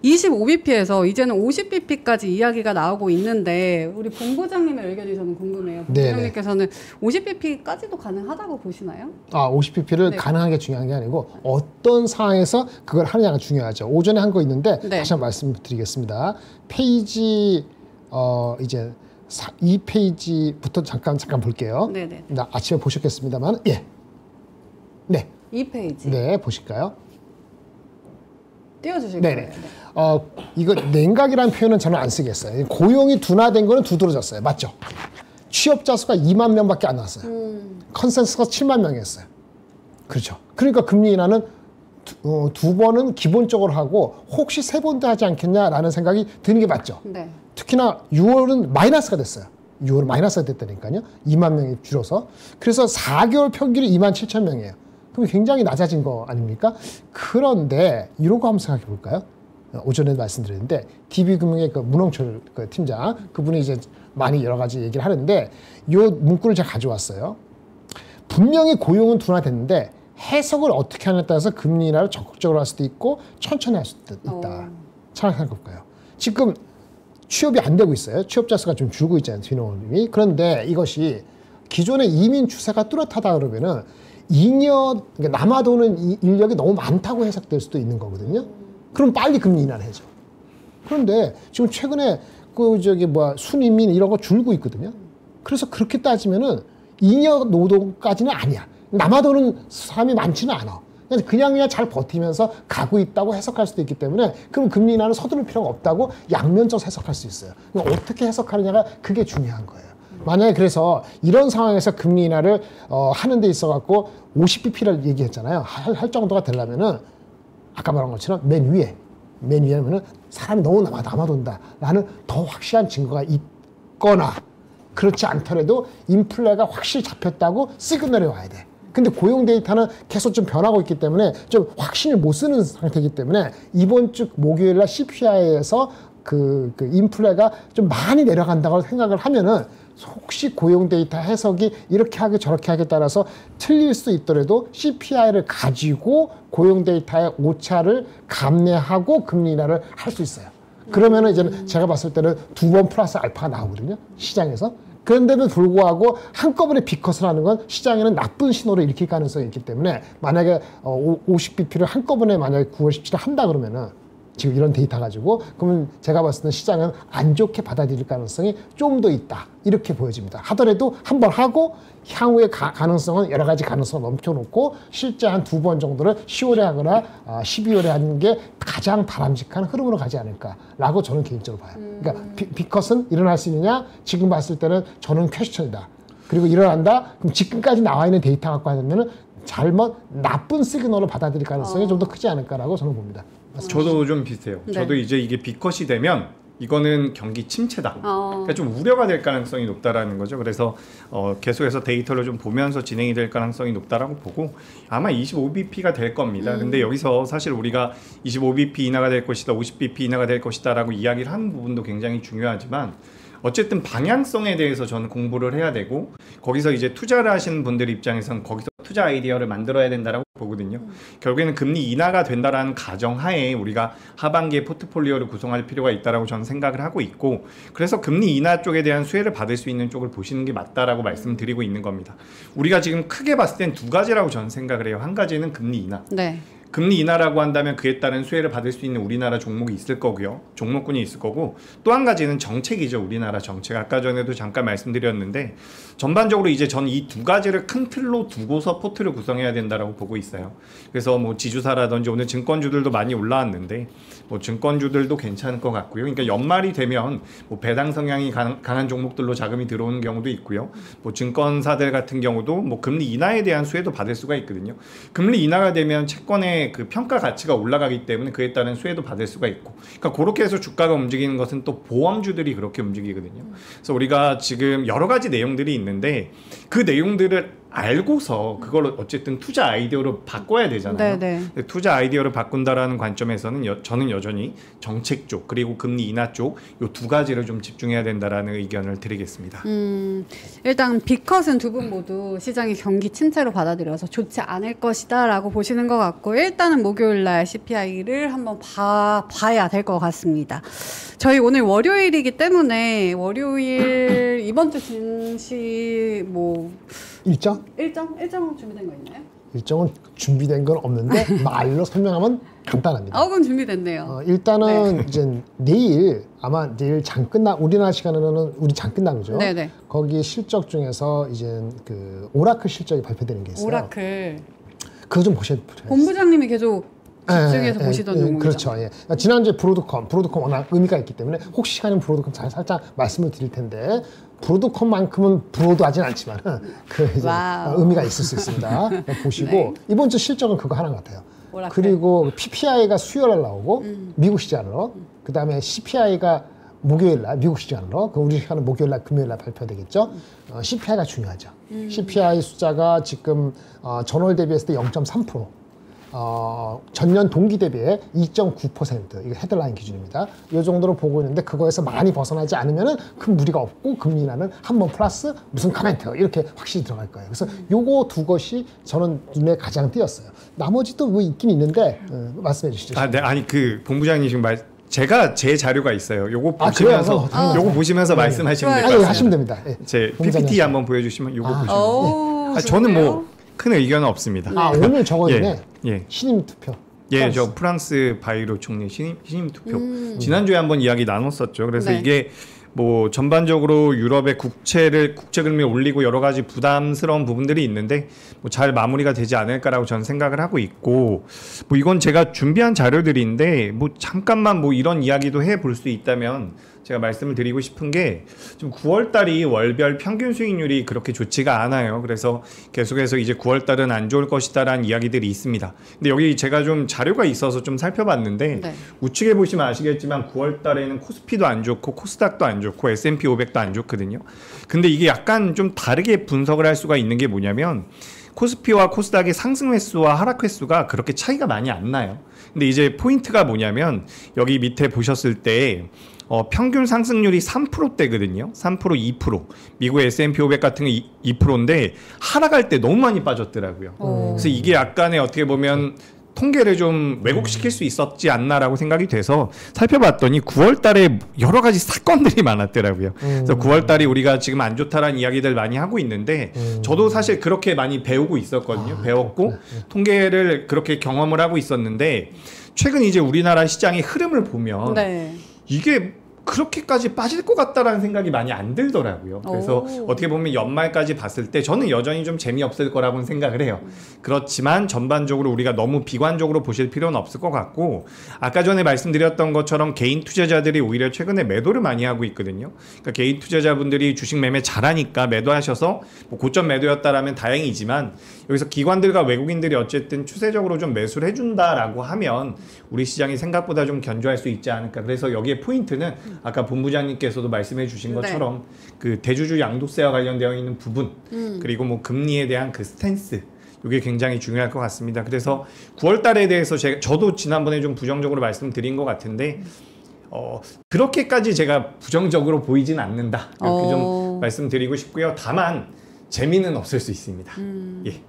25bp에서 이제는 50bp까지 이야기가 나오고 있는데 우리 본부장님의 의견이 저는 궁금해요. 본부장님께서는 50bp까지도 가능하다고 보시나요? 50bp를 가능한 게 중요한 게 아니고 어떤 상황에서 그걸 하느냐가 중요하죠. 오전에 한 거 있는데 다시 한번 말씀드리겠습니다. 페이지 이제 2페이지부터 잠깐 볼게요. 나 아침에 보셨겠습니다만 네. 2페이지. 네, 보실까요? 띄워주실 거예요. 이거 냉각이라는 표현은 저는 안 쓰겠어요. 고용이 둔화된 거는 두드러졌어요. 맞죠? 취업자 수가 2만 명밖에 안 나왔어요. 컨센서스가 7만 명이었어요. 그렇죠. 그러니까 금리 인하는 두 번은 기본적으로 하고 혹시 세 번도 하지 않겠냐라는 생각이 드는 게 맞죠. 특히나 6월은 마이너스가 됐어요. 6월 마이너스가 됐다니까요. 2만 명이 줄어서. 그래서 4개월 평균이 2만 7천 명이에요. 그럼 굉장히 낮아진 거 아닙니까? 그런데 이런 거 한번 생각해 볼까요? 오전에 말씀드렸는데 DB금융의 그 문홍철 그 팀장 그분이 이제 많이 여러 가지 얘기를 하는데 이 문구를 제가 가져왔어요. 분명히 고용은 둔화됐는데 해석을 어떻게 하느냐에 따라서 금리 인하를 적극적으로 할 수도 있고 천천히 할 수도 있다. 잘 생각해 볼까요? 지금 취업이 안 되고 있어요. 취업자 수가 좀 줄고 있잖아요. 뒤넘음이. 그런데 이것이 기존의 이민 추세가 뚜렷하다 그러면은 잉여 그러니까 남아도는 인력이 너무 많다고 해석될 수도 있는 거거든요. 그럼 빨리 금리 인하를 해줘. 그런데 지금 최근에 그 순이민 이런 거 줄고 있거든요. 그래서 그렇게 따지면은 잉여 노동까지는 아니야. 남아도는 사람이 많지는 않아. 그냥 잘 버티면서 가고 있다고 해석할 수도 있기 때문에 그럼 금리 인하는 서두를 필요가 없다고 양면적으로 해석할 수 있어요. 어떻게 해석하느냐가 그게 중요한 거예요. 만약에 그래서 이런 상황에서 금리 인하를 하는 데 있어 갖고 50bp를 얘기했잖아요. 할 정도가 되려면은 아까 말한 것처럼 맨 위에 하면은 사람이 너무 남아돈다라는 더 확실한 증거가 있거나 그렇지 않더라도 인플레가 확실히 잡혔다고 시그널이 와야 돼. 근데 고용 데이터는 계속 좀 변하고 있기 때문에 좀 확신을 못 쓰는 상태이기 때문에 이번 주 목요일 날 CPI에서 그 인플레가 좀 많이 내려간다고 생각을 하면은 혹시 고용 데이터 해석이 이렇게 하게 저렇게 하게 따라서 틀릴 수 있더라도 CPI를 가지고 고용 데이터의 오차를 감내하고 금리 인하를 할 수 있어요. 그러면은 이제 제가 봤을 때는 2번 플러스 알파가 나오거든요. 시장에서. 그런데도 불구하고 한꺼번에 빅컷을 하는 건 시장에는 나쁜 신호를 일으킬 가능성이 있기 때문에 만약에 50bp를 한꺼번에 만약에 9월 17일 한다 그러면은 지금 이런 데이터 가지고 그러면 제가 봤을 때는 시장은 안 좋게 받아들일 가능성이 좀 더 있다 이렇게 보여집니다. 하더라도 한 번 하고 향후의 가능성은 여러 가지 가능성을 넘겨놓고 실제 한 2번 정도를 10월에 하거나 12월에 하는 게 가장 바람직한 흐름으로 가지 않을까라고 저는 개인적으로 봐요. 그러니까 빅컷은 일어날 수 있느냐 지금 봤을 때는 저는 퀘스천이다. 그리고 일어난다 그럼 지금까지 나와 있는 데이터 갖고 하면은 잘못 나쁜 시그널을 받아들일 가능성이 좀 더 크지 않을까라고 저는 봅니다. 저도 좀 비슷해요. 네. 저도 이제 이게 빅컷이 되면 이거는 경기 침체다. 그러니까 좀 우려가 될 가능성이 높다라는 거죠. 그래서 계속해서 데이터를 좀 보면서 진행이 될 가능성이 높다라고 보고 아마 25bp가 될 겁니다. 근데 여기서 사실 우리가 25bp 인하가 될 것이다, 50bp 인하가 될 것이다라고 이야기를 하는 부분도 굉장히 중요하지만 어쨌든 방향성에 대해서 저는 공부를 해야 되고 거기서 이제 투자를 하시는 분들 입장에서는 거기서 투자 아이디어를 만들어야 된다라고 보거든요. 결국에는 금리 인하가 된다라는 가정하에 우리가 하반기에 포트폴리오를 구성할 필요가 있다라고 저는 생각을 하고 있고 그래서 금리 인하 쪽에 대한 수혜를 받을 수 있는 쪽을 보시는 게 맞다라고 말씀드리고 있는 겁니다. 우리가 지금 크게 봤을 땐 두 가지라고 저는 생각을 해요. 한 가지는 금리 인하. 네. 금리 인하라고 한다면 그에 따른 수혜를 받을 수 있는 우리나라 종목이 있을 거고요. 종목군이 있을 거고 또 한 가지는 정책이죠. 우리나라 정책. 아까 전에도 잠깐 말씀드렸는데 전반적으로 이제 저는 이 두 가지를 큰 틀로 두고서 포트를 구성해야 된다라고 보고 있어요. 그래서 뭐 지주사라든지 오늘 증권주들도 많이 올라왔는데 뭐 증권주들도 괜찮을 것 같고요. 그러니까 연말이 되면 뭐 배당 성향이 강한 종목들로 자금이 들어오는 경우도 있고요. 뭐 증권사들 같은 경우도 뭐 금리 인하에 대한 수혜도 받을 수가 있거든요. 금리 인하가 되면 채권의 그 평가 가치가 올라가기 때문에 그에 따른 수혜도 받을 수가 있고 그러니까 그렇게 해서 주가가 움직이는 것은 또 보험주들이 그렇게 움직이거든요. 그래서 우리가 지금 여러 가지 내용들이 있는데 그 내용들을 알고서 그걸 어쨌든 투자 아이디어로 바꿔야 되잖아요. 투자 아이디어를 바꾼다라는 관점에서는 저는 여전히 정책 쪽 그리고 금리 인하 쪽 이 두 가지를 좀 집중해야 된다라는 의견을 드리겠습니다. 일단 빅컷은 두 분 모두 시장이 경기 침체로 받아들여서 좋지 않을 것이다라고 보시는 것 같고 일단은 목요일날 CPI를 한번 봐야 될 것 같습니다. 저희 오늘 월요일이기 때문에 월요일 이번 주 증시 뭐 일정 준비된 거 있나요? 일정은 준비된 건 없는데 말로 설명하면 간단합니다. 그건 준비됐네요. 일단은 이제 내일 아마 내일 장 끝나 우리나라 시간으로는 우리 장 끝나죠. 네네. 거기 실적 중에서 이제 그 오라클 실적이 발표되는 게 있어요. 오라클. 그거 좀 보셔야 돼요. 본부장님이 계속 집중해서 보시던 종목이죠. 그렇죠. 예. 지난주에 브로드컴 워낙 의미가 있기 때문에 혹시 시간이면 브로드컴 살짝 말씀을 드릴 텐데 브로드컴만큼은 브로드하진 않지만 그 이제 의미가 있을 수 있습니다. 보시고 네. 이번 주 실적은 그거 하나 같아요. 오라클. 그리고 PPI가 수요일에 나오고 미국 시장으로 그다음에 CPI가 목요일 날 미국 시간으로 그 우리 시간은 목요일 날 금요일 날 발표되겠죠. CPI가 중요하죠. CPI 숫자가 지금 전월 대비했을 때 0.3%. 전년 동기 대비에 2.9% 이게 헤드라인 기준입니다. 이 정도로 보고 있는데 그거에서 많이 벗어나지 않으면은 큰 무리가 없고 금리 인하는 한 번 플러스 무슨 커멘트 이렇게 확실히 들어갈 거예요. 그래서 요거 두 것이 저는 눈에 가장 띄었어요. 나머지도 뭐 있긴 있는데 말씀해 주시죠. 네, 아니 그 본부장님 지금 제가 제 자료가 있어요. 요거 보시면서 요거 보시면서 말씀하시면 될 것 같습니다. 하시면 됩니다. 제 PPT 한번 보여주시면 요거 보시면 저는 뭐 큰 의견은 없습니다. 오늘 저거네. 예. 신임 투표. 예, 저 프랑스 바이로 총리 신임 투표 지난주에 한번 이야기 나눴었죠. 그래서 이게 뭐 전반적으로 유럽의 국채 금리 올리고 여러 가지 부담스러운 부분들이 있는데 뭐 잘 마무리가 되지 않을까라고 저는 생각을 하고 있고 뭐 이건 제가 준비한 자료들인데 뭐 잠깐만 뭐 이런 이야기도 해볼 수 있다면 제가 말씀을 드리고 싶은 게 지금 9월 달이 월별 평균 수익률이 그렇게 좋지가 않아요. 그래서 계속해서 이제 9월 달은 안 좋을 것이다라는 이야기들이 있습니다. 근데 여기 제가 좀 자료가 있어서 좀 살펴봤는데 우측에 보시면 아시겠지만 9월 달에는 코스피도 안 좋고 코스닥도 안 좋고 S&P 500도 안 좋거든요. 근데 이게 약간 좀 다르게 분석을 할 수가 있는 게 뭐냐면 코스피와 코스닥의 상승 횟수와 하락 횟수가 그렇게 차이가 많이 안 나요. 근데 이제 포인트가 뭐냐면 여기 밑에 보셨을 때 평균 상승률이 3%대거든요. 3%, 2%. 미국 S&P 500 같은 게 2%인데 하락할 때 너무 많이 빠졌더라고요. 그래서 이게 약간의 어떻게 보면 통계를 좀 왜곡시킬 수 있었지 않나라고 생각이 돼서 살펴봤더니 9월 달에 여러 가지 사건들이 많았더라고요. 그래서 9월 달이 우리가 지금 안 좋다라는 이야기들 많이 하고 있는데 저도 사실 그렇게 많이 배우고 있었거든요. 배웠고 통계를 그렇게 경험을 하고 있었는데 최근 이제 우리나라 시장의 흐름을 보면 이게 그렇게까지 빠질 것 같다라는 생각이 많이 안 들더라고요. 그래서 어떻게 보면 연말까지 봤을 때 저는 여전히 좀 재미없을 거라고는 생각을 해요. 그렇지만 전반적으로 우리가 너무 비관적으로 보실 필요는 없을 것 같고 아까 전에 말씀드렸던 것처럼 개인 투자자들이 오히려 최근에 매도를 많이 하고 있거든요. 그러니까 개인 투자자분들이 주식 매매 잘하니까 매도하셔서 뭐 고점 매도였다라면 다행이지만 여기서 기관들과 외국인들이 어쨌든 추세적으로 좀 매수를 해준다라고 하면 우리 시장이 생각보다 좀 견조할 수 있지 않을까. 그래서 여기에 포인트는 아까 본부장님께서도 말씀해 주신 것처럼 그 대주주 양도세와 관련되어 있는 부분 그리고 뭐 금리에 대한 그 스탠스 이게 굉장히 중요할 것 같습니다. 그래서 9월 달에 대해서 저도 지난번에 좀 부정적으로 말씀드린 것 같은데 그렇게까지 제가 부정적으로 보이진 않는다. 이렇게 좀 말씀드리고 싶고요. 다만 재미는 없을 수 있습니다. 예.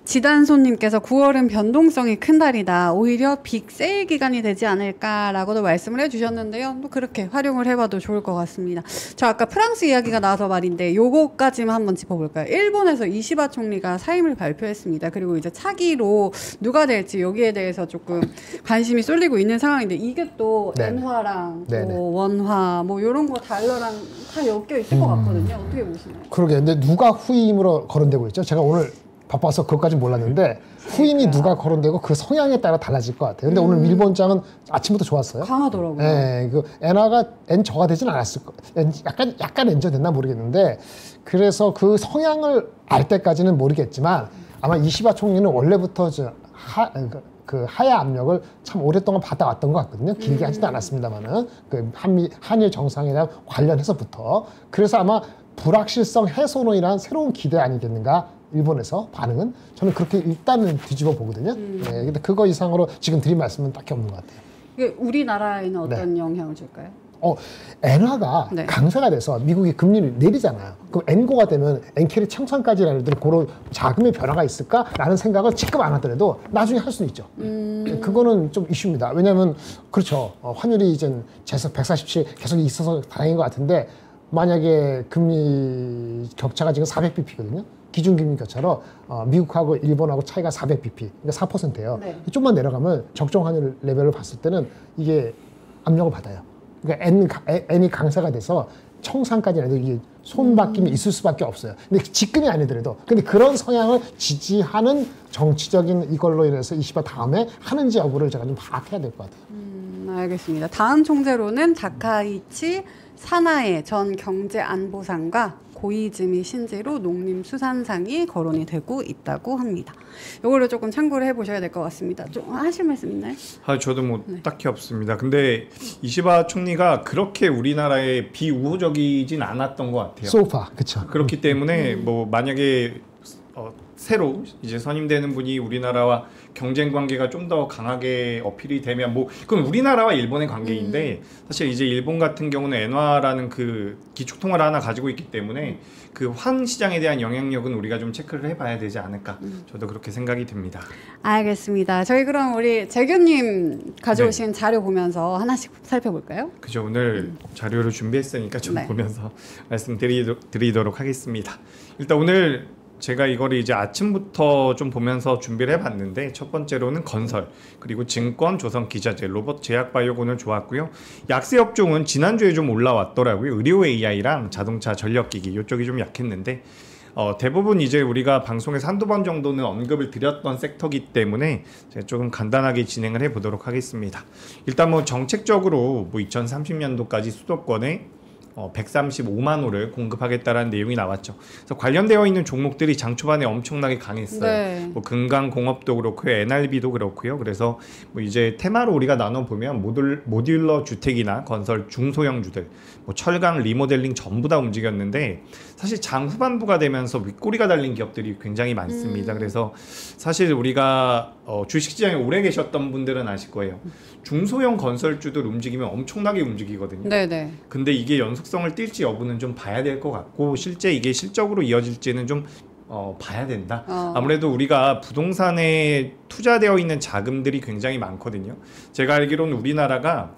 지단손님께서 9월은 변동성이 큰 달이다. 오히려 빅 세일 기간이 되지 않을까라고도 말씀을 해주셨는데요. 또 그렇게 활용을 해봐도 좋을 것 같습니다. 저 아까 프랑스 이야기가 나와서 말인데 요거까지만 한번 짚어볼까요? 일본에서 이시바 총리가 사임을 발표했습니다. 그리고 이제 차기로 누가 될지 여기에 대해서 조금 관심이 쏠리고 있는 상황인데 이게 또 엔화랑 뭐 원화 뭐 이런 거 달러랑 다 엮여 있을 것 같거든요. 어떻게 보시나요? 그러게. 근데 누가 후임으로 거론되고 있죠? 제가 오늘 바빠서 그것까지 몰랐는데 후임이 누가 거론되고 그 성향에 따라 달라질 것 같아요. 근데 오늘 일본장은 아침부터 좋았어요. 강하더라고요. 네, 그 엔화가 엔저가 되진 않았을 거. 약간 엔저 됐나 모르겠는데 그래서 그 성향을 알 때까지는 모르겠지만 아마 이시바 총리는 원래부터 그 하야 압력을 참 오랫동안 받아왔던 것 같거든요. 길게 하지도 않았습니다만은 그 한일 정상회담 관련해서부터 그래서 아마 불확실성 해소론이란 새로운 기대 아니겠는가? 일본에서 반응은 저는 그렇게 일단은 뒤집어 보거든요. 네, 근데 그거 이상으로 지금 드린 말씀은 딱히 없는 것 같아요. 이게 우리나라에는 어떤 영향을 줄까요? 엔화가 강세가 돼서 미국이 금리를 내리잖아요. 그럼 엔고가 되면 엔캐리 청산까지라는 그런 자금의 변화가 있을까라는 생각을 지금 안 하더라도 나중에 할 수는 있죠. 그거는 좀 이슈입니다. 왜냐하면 그렇죠. 환율이 이제 재석 147 계속 있어서 다행인 것 같은데 만약에 금리 격차가 지금 400bp거든요. 기준금리 격차로 미국하고 일본하고 차이가 400bp, 그러니까 4%예요. 좀만 내려가면 적정 환율 레벨을 봤을 때는 이게 압력을 받아요. 그러니까 N이 강세가 돼서 청산까지 해도 이게 손바뀜이 있을 수밖에 없어요. 근데 지금이 아니더라도 근데 그런 성향을 지지하는 정치적인 이걸로 인해서 이시바 다음에 하는지 여부를 제가 좀 파악해야 될 것 같아요. 알겠습니다. 다음 총재로는 다카이치 사나에 전 경제안보상과 고이즈미 신지로 농림수산상이 거론이 되고 있다고 합니다. 이거를 조금 참고를 해보셔야 될 것 같습니다. 좀 하실 말씀 있나요? 저도 뭐 딱히 없습니다. 근데 이시바 총리가 그렇게 우리나라에 비우호적이진 않았던 것 같아요. 소파, 그렇죠. 그렇기 때문에 뭐 만약에 새로 이제 선임되는 분이 우리나라와 경쟁 관계가 좀 더 강하게 어필이 되면 뭐 그건 우리나라와 일본의 관계인데 사실 이제 일본 같은 경우는 엔화라는 그 기축통화를 하나 가지고 있기 때문에 그 환 시장에 대한 영향력은 우리가 좀 체크를 해봐야 되지 않을까 저도 그렇게 생각이 듭니다. 알겠습니다. 저희 그럼 우리 재규님 가져오신 자료 보면서 하나씩 살펴볼까요? 그죠. 오늘 자료를 준비했으니까 좀 보면서 말씀드리도록 하겠습니다. 일단 오늘 제가 이거를 이제 아침부터 좀 보면서 준비를 해봤는데 첫 번째로는 건설, 그리고 증권, 조선 기자재, 로봇, 제약바이오 오늘 좋았고요. 약세 업종은 지난주에 좀 올라왔더라고요. 의료 AI랑 자동차, 전력기기 이쪽이 좀 약했는데 대부분 이제 우리가 방송에서 한두 번 정도는 언급을 드렸던 섹터이기 때문에 제가 조금 간단하게 진행을 해보도록 하겠습니다. 일단 뭐 정책적으로 뭐 2030년도까지 수도권에 135만 호를 공급하겠다라는 내용이 나왔죠. 그래서 관련되어 있는 종목들이 장 초반에 엄청나게 강했어요. 네. 뭐 금강공업도 그렇고요, NRB도 그렇고요. 그래서 뭐 이제 테마로 우리가 나눠 보면 모듈러 주택이나 건설 중소형주들, 뭐 철강, 리모델링 전부 다 움직였는데 사실 장 후반부가 되면서 윗꼬리가 달린 기업들이 굉장히 많습니다. 그래서 사실 우리가 주식시장에 오래 계셨던 분들은 아실 거예요. 중소형 건설주들 움직이면 엄청나게 움직이거든요. 네네. 근데 이게 연속성을 띨지 여부는 좀 봐야 될 것 같고 실제 이게 실적으로 이어질지는 좀 봐야 된다. 아무래도 우리가 부동산에 투자되어 있는 자금들이 굉장히 많거든요. 제가 알기로는 우리나라가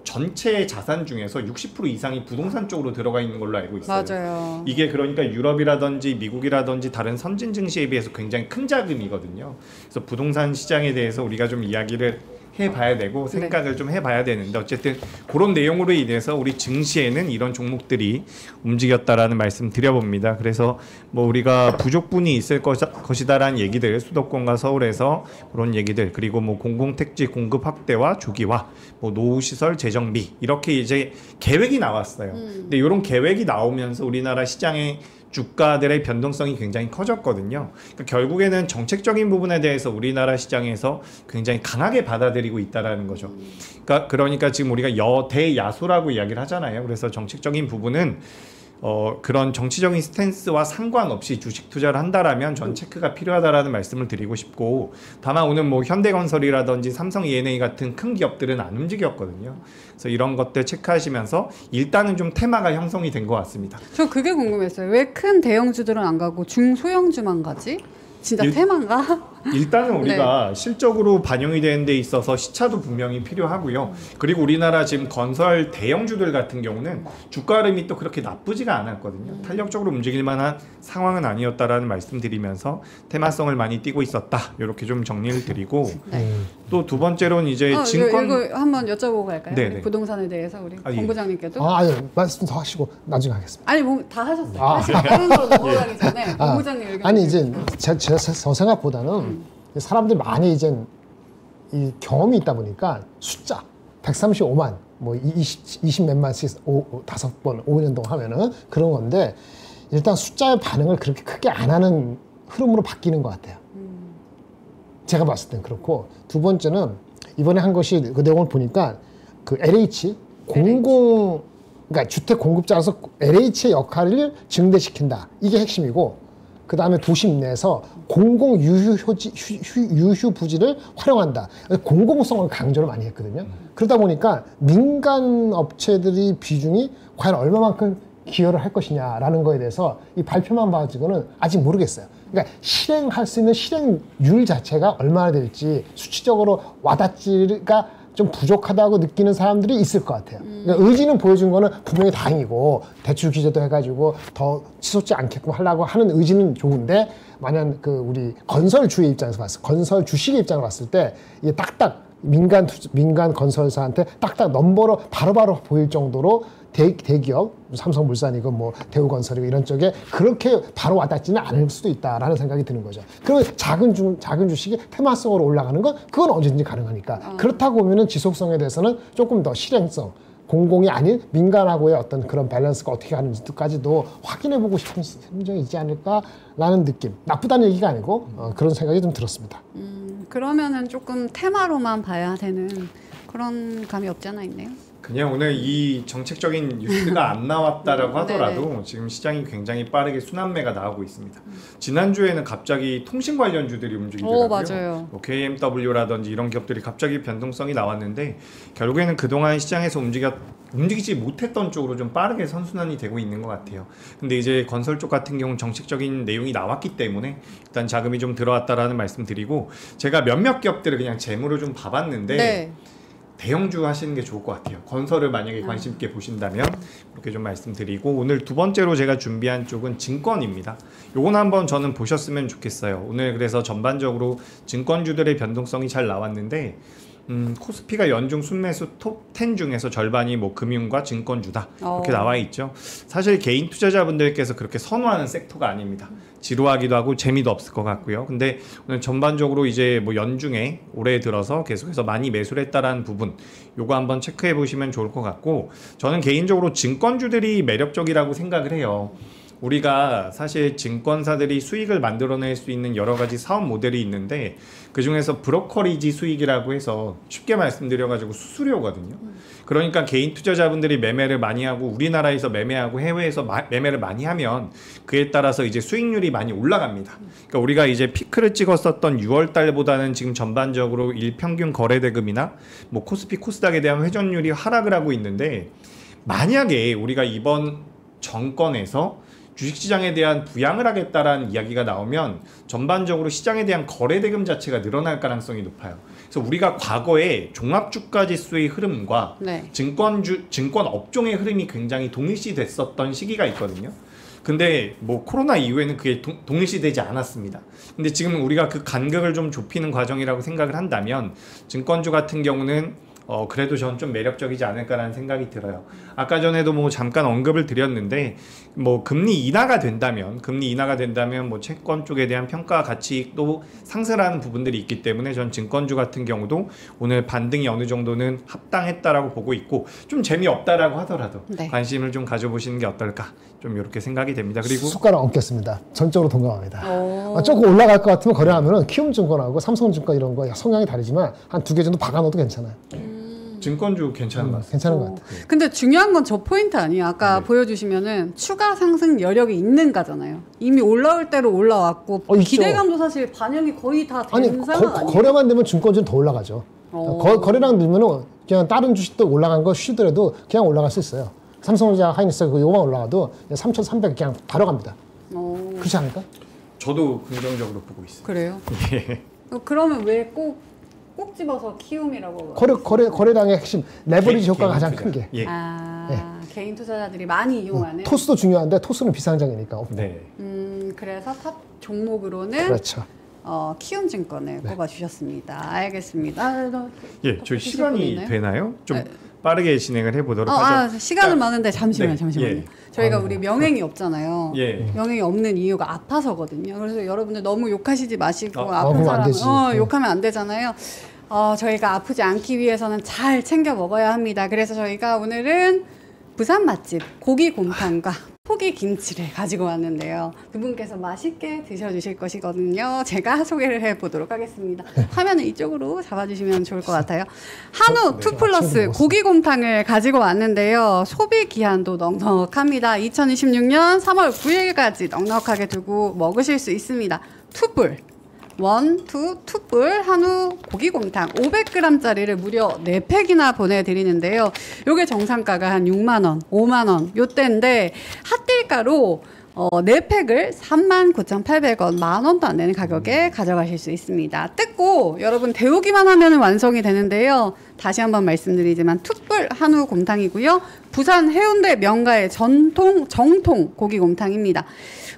전체 자산 중에서 60% 이상이 부동산 쪽으로 들어가 있는 걸로 알고 있어요. 맞아요. 이게 그러니까 유럽이라든지 미국이라든지 다른 선진 증시에 비해서 굉장히 큰 자금이거든요. 그래서 부동산 시장에 대해서 우리가 좀 이야기를 해봐야 되고 생각을 좀 해봐야 되는데 어쨌든 그런 내용으로 인해서 우리 증시에는 이런 종목들이 움직였다라는 말씀 드려봅니다. 그래서 뭐 우리가 부족분이 있을 것이다라는 얘기들, 수도권과 서울에서 그런 얘기들, 그리고 뭐 공공택지 공급 확대와 조기화, 뭐 노후시설 재정비 이렇게 이제 계획이 나왔어요. 근데 이런 계획이 나오면서 우리나라 시장에 주가들의 변동성이 굉장히 커졌거든요. 그러니까 결국에는 정책적인 부분에 대해서 우리나라 시장에서 굉장히 강하게 받아들이고 있다라는 거죠. 그러니까 지금 우리가 여대야소라고 이야기를 하잖아요. 그래서 정책적인 부분은 그런 정치적인 스탠스와 상관없이 주식 투자를 한다라면 전 체크가 필요하다라는 말씀을 드리고 싶고, 다만 오늘 뭐 현대건설이라든지 삼성 E&A 같은 큰 기업들은 안 움직였거든요. 그래서 이런 것들 체크하시면서 일단은 좀 테마가 형성이 된 것 같습니다. 저 그게 궁금했어요. 왜 큰 대형주들은 안 가고 중소형주만 가지? 진짜 테마인가? 일단은 우리가 실적으로 반영이 되는 데 있어서 시차도 분명히 필요하고요. 그리고 우리나라 지금 건설 대형주들 같은 경우는 주가 흐름이 또 그렇게 나쁘지가 않았거든요. 탄력적으로 움직일 만한 상황은 아니었다라는 말씀드리면서 테마성을 많이 띠고 있었다. 이렇게 좀 정리를 드리고 또 두 번째로는 이제 증권 이거 한번 여쭤보고 갈까요? 네네. 부동산에 대해서 우리 예. 본부장님께도. 말씀 더 하시고 나중에 하겠습니다. 아니 뭐 다 하셨어요. 사실 다른 거 넘어가기 전에 본부장님 의견. 아니 이제 제 생각보다는 사람들이 많이 이제 이 경험이 있다 보니까 숫자 135만 뭐 20 몇만씩 5번 5년 동안 하면은 그런 건데 일단 숫자의 반응을 그렇게 크게 안 하는 흐름으로 바뀌는 것 같아요. 제가 봤을 땐 그렇고, 두 번째는 이번에 한 것이 그 내용을 보니까 그 LH 그러니까 주택 공급자로서 LH의 역할을 증대시킨다. 이게 핵심이고, 그 다음에 도심 내에서 공공 유휴 부지를 활용한다. 공공성을 강조를 많이 했거든요. 그러다 보니까 민간 업체들이 비중이 과연 얼마만큼 기여를 할 것이냐라는 거에 대해서 이 발표만 봐가지고는 아직 모르겠어요. 그러니까 실행할 수 있는 실행률 자체가 얼마나 될지 수치적으로 와닿지가 좀 부족하다고 느끼는 사람들이 있을 것 같아요. 그러니까 의지는 보여준 거는 분명히 다행이고, 대출 규제도 해가지고 더 치솟지 않게끔 하려고 하는 의지는 좋은데, 만약 그 우리 건설주의 입장에서 건설 주식의 입장을 봤을 때 이게 딱딱 민간 건설사한테 딱딱 넘버로 바로바로 보일 정도로 대기업, 삼성물산이고 뭐 대우건설이고 이런 쪽에 그렇게 바로 와닿지는 않을 수도 있다라는 생각이 드는 거죠. 그러면 작은 주식이 테마성으로 올라가는 건 그건 언제든지 가능하니까. 그렇다고 보면은 지속성에 대해서는 조금 더 실행성, 공공이 아닌 민간하고의 어떤 그런 밸런스가 어떻게 가는지까지도 확인해보고 싶은 심정이 있지 않을까라는 느낌. 나쁘다는 얘기가 아니고 그런 생각이 좀 들었습니다. 그러면은 조금 테마로만 봐야 되는 그런 감이 없지 않아 있네요. 그냥 오늘 이 정책적인 뉴스가 안 나왔다라고 하더라도 지금 시장이 굉장히 빠르게 순환매가 나오고 있습니다. 지난주에는 갑자기 통신 관련주들이 움직이더라고요. 맞아요. 뭐 KMW라든지 이런 기업들이 갑자기 변동성이 나왔는데 결국에는 그동안 시장에서 움직이지 못했던 쪽으로 좀 빠르게 선순환이 되고 있는 것 같아요. 근데 이제 건설 쪽 같은 경우는 정책적인 내용이 나왔기 때문에 일단 자금이 좀 들어왔다라는 말씀 드리고 제가 몇몇 기업들을 그냥 재무로 좀 봐봤는데 네. 대형주 하시는 게 좋을 것 같아요. 건설을 만약에 관심 있게 보신다면 그렇게 좀 말씀드리고 오늘 두 번째로 제가 준비한 쪽은 증권입니다. 요건 한번 저는 보셨으면 좋겠어요. 오늘 그래서 전반적으로 증권주들의 변동성이 잘 나왔는데 코스피가 연중 순매수 톱10 중에서 절반이 뭐 금융과 증권주다 이렇게 나와 있죠. 사실 개인 투자자분들께서 그렇게 선호하는 섹터가 아닙니다. 지루하기도 하고 재미도 없을 것 같고요. 근데 오늘 전반적으로 이제 뭐 연중에 올해 들어서 계속해서 많이 매수를 했다라는 부분 요거 한번 체크해 보시면 좋을 것 같고 저는 개인적으로 증권주들이 매력적이라고 생각을 해요. 우리가 사실 증권사들이 수익을 만들어낼 수 있는 여러 가지 사업 모델이 있는데 그중에서 브로커리지 수익이라고 해서 쉽게 말씀드려가지고 수수료거든요. 그러니까 개인 투자자분들이 매매를 많이 하고 우리나라에서 매매하고 해외에서 매매를 많이 하면 그에 따라서 이제 수익률이 많이 올라갑니다. 그러니까 우리가 이제 피크를 찍었었던 6월 달보다는 지금 전반적으로 일평균 거래대금이나 뭐 코스피 코스닥에 대한 회전율이 하락을 하고 있는데 만약에 우리가 이번 정권에서 주식시장에 대한 부양을 하겠다라는 이야기가 나오면 전반적으로 시장에 대한 거래대금 자체가 늘어날 가능성이 높아요. 그래서 우리가 과거에 종합주가지수의 흐름과 증권 업종의 흐름이 굉장히 동일시 됐었던 시기가 있거든요. 근데 뭐 코로나 이후에는 그게 동일시되지 않았습니다. 근데 지금 우리가 그 간격을 좀 좁히는 과정이라고 생각을 한다면 증권주 같은 경우는 그래도 저는 좀 매력적이지 않을까라는 생각이 들어요. 아까 전에도 뭐 잠깐 언급을 드렸는데 뭐 금리 인하가 된다면 뭐 채권 쪽에 대한 평가 가치도 상승하는 부분들이 있기 때문에 전 증권주 같은 경우도 오늘 반등이 어느 정도는 합당했다라고 보고 있고 좀 재미없다라고 하더라도 관심을 좀 가져보시는 게 어떨까 좀 이렇게 생각이 됩니다. 그리고 숟가락 얹겠습니다. 전적으로 동감합니다. 조금 올라갈 것 같으면 거래하면은 키움증권하고 삼성증권 이런 거 성향이 다르지만 한 2개 정도 박아놓어도 괜찮아요. 증권주 괜찮은 것 같아요. 괜찮은 것 같아요. 근데 중요한 건 저 포인트 아니에요. 아까 보여주시면은 추가 상승 여력이 있는가잖아요. 이미 올라올 대로 올라왔고 기대감도 사실 반영이 거의 다 된 상황 아니에요? 거래만 되면 증권주는 더 올라가죠. 거래량 늘면은 그냥 다른 주식도 올라간 거 쉬더라도 그냥 올라갈 수 있어요. 삼성전자, 하이닉스 요만 올라가도 3,300 그냥 바로 갑니다. 그렇지 않을까? 저도 긍정적으로 보고 있어요. 그래요? 그러면 왜 꼭 집어서 키움이라고 거래량의 핵심 레버리지 효과가 가장 큰 게 개인 투자자들이 많이 이용하는 토스도 중요한데 토스는 비상장이니까 그래서 탑 종목으로는 그렇죠. 키움증권을 꼽아주셨습니다. 알겠습니다. 저희 시간이 되나요? 좀 빠르게 진행을 해보도록 하죠. 시간은 많은데 잠시만요. 저희가 우리 명행이 없잖아요. 명행이 없는 이유가 아파서거든요. 그래서 여러분들 너무 욕하시지 마시고 아픈 사람은 욕하면 안 되잖아요. 저희가 아프지 않기 위해서는 잘 챙겨 먹어야 합니다. 그래서 저희가 오늘은 부산 맛집 고기곰탕과 포기 김치를 가지고 왔는데요. 두 분께서 맛있게 드셔주실 것이거든요. 제가 소개를 해보도록 하겠습니다. 화면을 이쪽으로 잡아주시면 좋을 것 같아요. 한우 2플러스 고기곰탕을 가지고 왔는데요. 소비 기한도 넉넉합니다. 2026년 3월 9일까지 넉넉하게 두고 먹으실 수 있습니다. 투불. 2불 한우 고기곰탕 500g짜리를 무려 4팩이나 보내드리는데요. 요게 정상가가 한 6만원, 5만원 요때인데 핫딜가로 4팩을 39,800원, 만원도 안 되는 가격에 가져가실 수 있습니다. 뜯고 여러분 데우기만 하면 완성이 되는데요. 다시 한번 말씀드리지만 투불 한우 곰탕이고요. 부산 해운대 명가의 정통 고기곰탕입니다.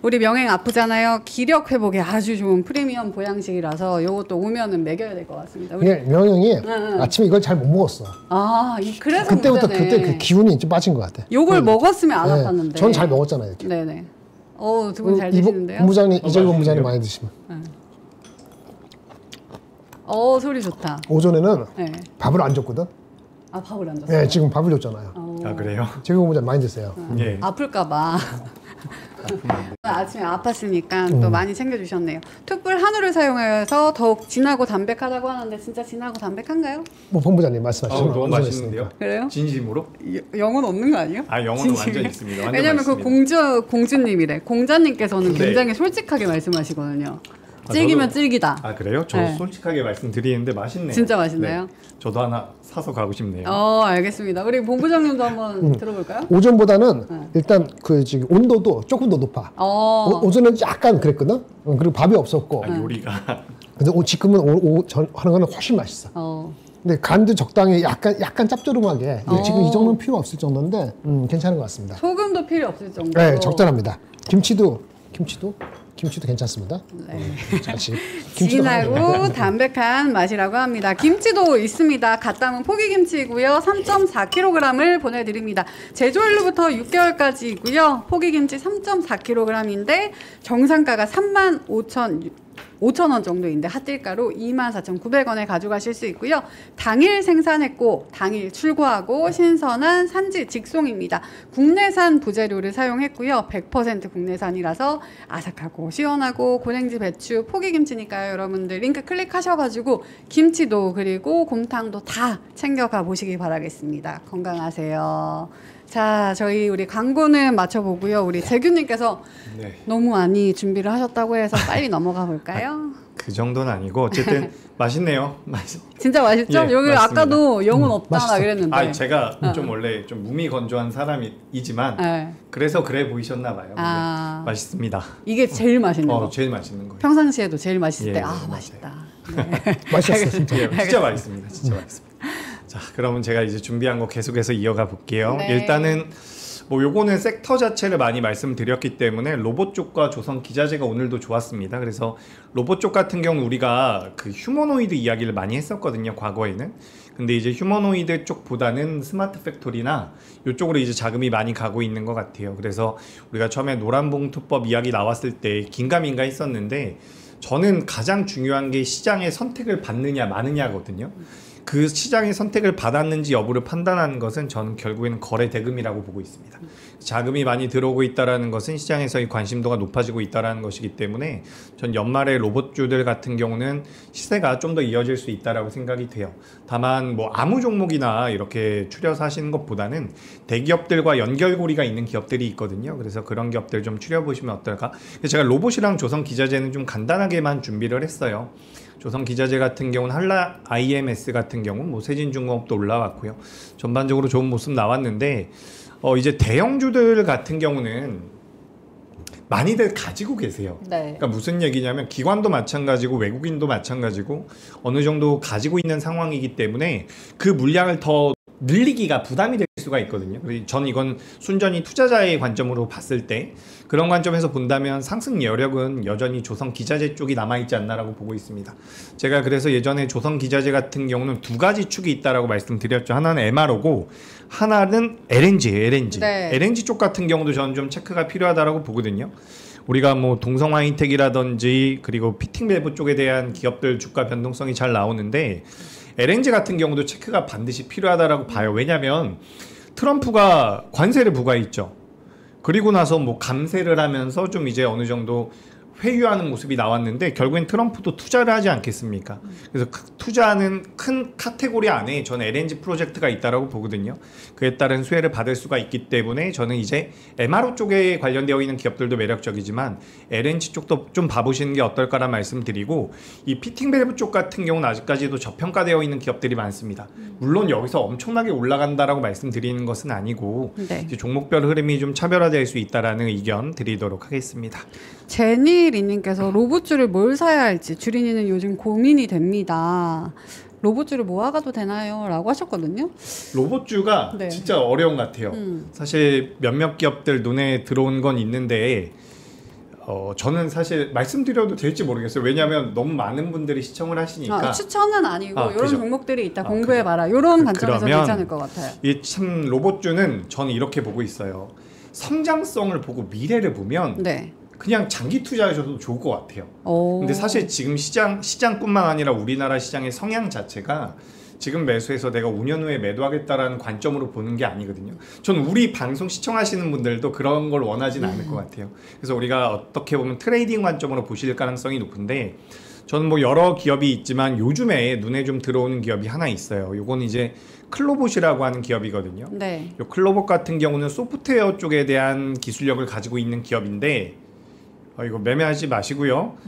우리 명행 아프잖아요. 기력 회복에 아주 좋은 프리미엄 보양식이라서 이것도 오면은 먹여야 될 것 같습니다. 우리 명행이 아침에 이걸 잘 못 먹었어. 그래서 그때부터 그때 그 기운이 좀 빠진 것 같아. 요걸 먹었으면 안 아팠는데. 전 잘 먹었잖아요. 이렇게. 네네. 두 분 잘 드시는데요? 본부장님, 이재규 본부장님 많이 드시면. 소리 좋다. 오전에는 밥을 안 줬거든. 밥을 안 줬어요? 네, 지금 밥을 줬잖아요. 아 그래요? 제가 본부장 많이 드세요. 예. 아플까봐. 아침에 아팠으니까 또 많이 챙겨주셨네요. 툭불 한우를 사용해서 더욱 진하고 담백하다고 하는데 진짜 진하고 담백한가요? 뭐 본부장님 말씀하시죠. 너무 맛있는데요? 그래요? 진심으로? 영혼 없는 거 아니에요? 아 영혼은 완전 있습니다. 완전 왜냐면 그 공주님이래. 공자님께서는 근데- 굉장히 솔직하게 말씀하시거든요. 질기면 저도- 질기다. 아 그래요? 저 네. 솔직하게 말씀드리는데 맛있네요. 진짜 맛있나요? 네. 저도 하나 사서 가고 싶네요. 알겠습니다. 우리 본부장님도 한번 들어볼까요? 오전보다는 네. 일단 그 지금 온도도 조금 더 높아. 오전은 약간 그랬거든. 그리고 밥이 없었고. 아, 요리가 근데 지금은 하는 거는 훨씬 맛있어. 근데 간도 적당히 약간 짭조름하게. 지금 이 정도는 필요 없을 정도인데 괜찮은 것 같습니다. 소금도 필요 없을 정도로. 네, 적절합니다. 김치도 괜찮습니다. 네. 같이 김치도 진하고 담백한 맛이라고 합니다. 김치도 있습니다. 갓 담은 포기김치이고요. 3.4kg을 보내드립니다. 제조일로부터 6개월까지이고요. 포기김치 3.4kg인데 정상가가 35,000원 정도인데 핫딜가로 24,900원에 가져가실 수 있고요. 당일 생산했고 당일 출고하고 신선한 산지 직송입니다. 국내산 부재료를 사용했고요. 100% 국내산이라서 아삭하고 시원하고 고랭지 배추 포기김치니까요. 여러분들 링크 클릭하셔가지고 김치도 그리고 곰탕도 다 챙겨가 보시기 바라겠습니다. 건강하세요. 자, 우리 광고는 마쳐보고요. 우리 재규님께서 네. 너무 많이 준비를 하셨다고 해서 빨리 넘어가 볼까요? 그 정도는 아니고 어쨌든 맛있네요. 진짜 맛있죠? 예, 여기 맞습니다. 아까도 영혼 없다 맛있어. 그랬는데. 아 제가 좀 원래 좀 몸이 건조한 사람이지만 네. 그래서 그래 보이셨나 봐요. 근데 아. 맛있습니다. 이게 제일 맛있는 거. 제일 맛있는 거예요. 평상시에도 제일 맛있을 예, 때, 맞아요. 맛있다. 맛있었어 진짜. 예, 진짜 맛있습니다. 진짜 맛있습니다. 자, 그러면 제가 이제 준비한 거 계속해서 이어가 볼게요. 네. 일단은 뭐 요거는 섹터 자체를 많이 말씀드렸기 때문에 로봇 쪽과 조선 기자재가 오늘도 좋았습니다. 그래서 로봇 쪽 같은 경우는 우리가 그 휴머노이드 이야기를 많이 했었거든요, 과거에는. 근데 이제 휴머노이드 쪽보다는 스마트 팩토리나 이쪽으로 이제 자금이 많이 가고 있는 것 같아요. 그래서 우리가 처음에 노란봉투법 이야기 나왔을 때 긴가민가 했었는데 저는 가장 중요한 게 시장의 선택을 받느냐 마느냐거든요. 그 시장의 선택을 받았는지 여부를 판단하는 것은 저는 결국에는 거래 대금이라고 보고 있습니다. 자금이 많이 들어오고 있다는 것은 시장에서의 관심도가 높아지고 있다는 것이기 때문에 전 연말에 로봇주들 같은 경우는 시세가 좀 더 이어질 수 있다고 생각이 돼요. 다만 뭐 아무 종목이나 이렇게 추려서 하시는 것보다는 대기업들과 연결고리가 있는 기업들이 있거든요. 그래서 그런 기업들 좀 추려보시면 어떨까. 제가 로봇이랑 조선 기자재는 좀 간단하게만 준비를 했어요. 조선 기자재 같은 경우는 한라 IMS 같은 경우 뭐 세진중공업도 올라왔고요. 전반적으로 좋은 모습 나왔는데 이제 대형주들 같은 경우는 많이들 가지고 계세요. 네. 그러니까 무슨 얘기냐면 기관도 마찬가지고 외국인도 마찬가지고 어느 정도 가지고 있는 상황이기 때문에 그 물량을 더 늘리기가 부담이 될 수가 있거든요. 저는 이건 순전히 투자자의 관점으로 봤을 때 그런 관점에서 본다면 상승 여력은 여전히 조선 기자재 쪽이 남아있지 않나라고 보고 있습니다. 제가 그래서 예전에 조선 기자재 같은 경우는 두 가지 축이 있다라고 말씀드렸죠. 하나는 MRO고 하나는 LNG예요. LNG. 네. LNG 쪽 같은 경우도 저는 좀 체크가 필요하다라고 보거든요. 우리가 뭐 동성화인텍이라든지 그리고 피팅밸브 쪽에 대한 기업들 주가 변동성이 잘 나오는데 LNG 같은 경우도 체크가 반드시 필요하다라고 봐요. 왜냐하면 트럼프가 관세를 부과했죠. 그리고 나서 뭐 감세를 하면서 좀 이제 어느 정도 회유하는 모습이 나왔는데 결국엔 트럼프도 투자를 하지 않겠습니까? 그래서 투자하는 큰 카테고리 안에 저는 LNG 프로젝트가 있다라고 보거든요. 그에 따른 수혜를 받을 수가 있기 때문에 저는 이제 MRO 쪽에 관련되어 있는 기업들도 매력적이지만 LNG 쪽도 좀 봐보시는 게 어떨까라는 말씀드리고 이 피팅밸브 쪽 같은 경우는 아직까지도 저평가되어 있는 기업들이 많습니다. 물론 여기서 엄청나게 올라간다라고 말씀드리는 것은 아니고 네. 이제 종목별 흐름이 좀 차별화될 수 있다라는 의견 드리도록 하겠습니다. 제니리님께서 로봇주를 뭘 사야 할지 주린이는 요즘 고민이 됩니다. 로봇주를 모아가도 되나요? 라고 하셨거든요. 로봇주가 네. 진짜 어려운 것 같아요. 사실 몇몇 기업들 눈에 들어온 건 있는데 저는 사실 말씀드려도 될지 모르겠어요. 왜냐하면 너무 많은 분들이 시청을 하시니까. 추천은 아니고 이런 그죠. 종목들이 있다. 공부해봐라. 이런 관점에서 그러면 괜찮을 것 같아요. 이 참 로봇주는 저는 이렇게 보고 있어요. 성장성을 보고 미래를 보면 네. 그냥 장기 투자하셔도 좋을 것 같아요. 오. 근데 사실 지금 시장뿐만 아니라 우리나라 시장의 성향 자체가 지금 매수해서 내가 5년 후에 매도하겠다라는 관점으로 보는 게 아니거든요. 저는 우리 방송 시청하시는 분들도 그런 걸 원하진 않을 것 같아요. 그래서 우리가 어떻게 보면 트레이딩 관점으로 보실 가능성이 높은데, 저는 뭐 여러 기업이 있지만 요즘에 눈에 좀 들어오는 기업이 하나 있어요. 요건 이제 클로봇이라고 하는 기업이거든요. 네. 요 클로봇 같은 경우는 소프트웨어 쪽에 대한 기술력을 가지고 있는 기업인데, 이거 매매하지 마시고요.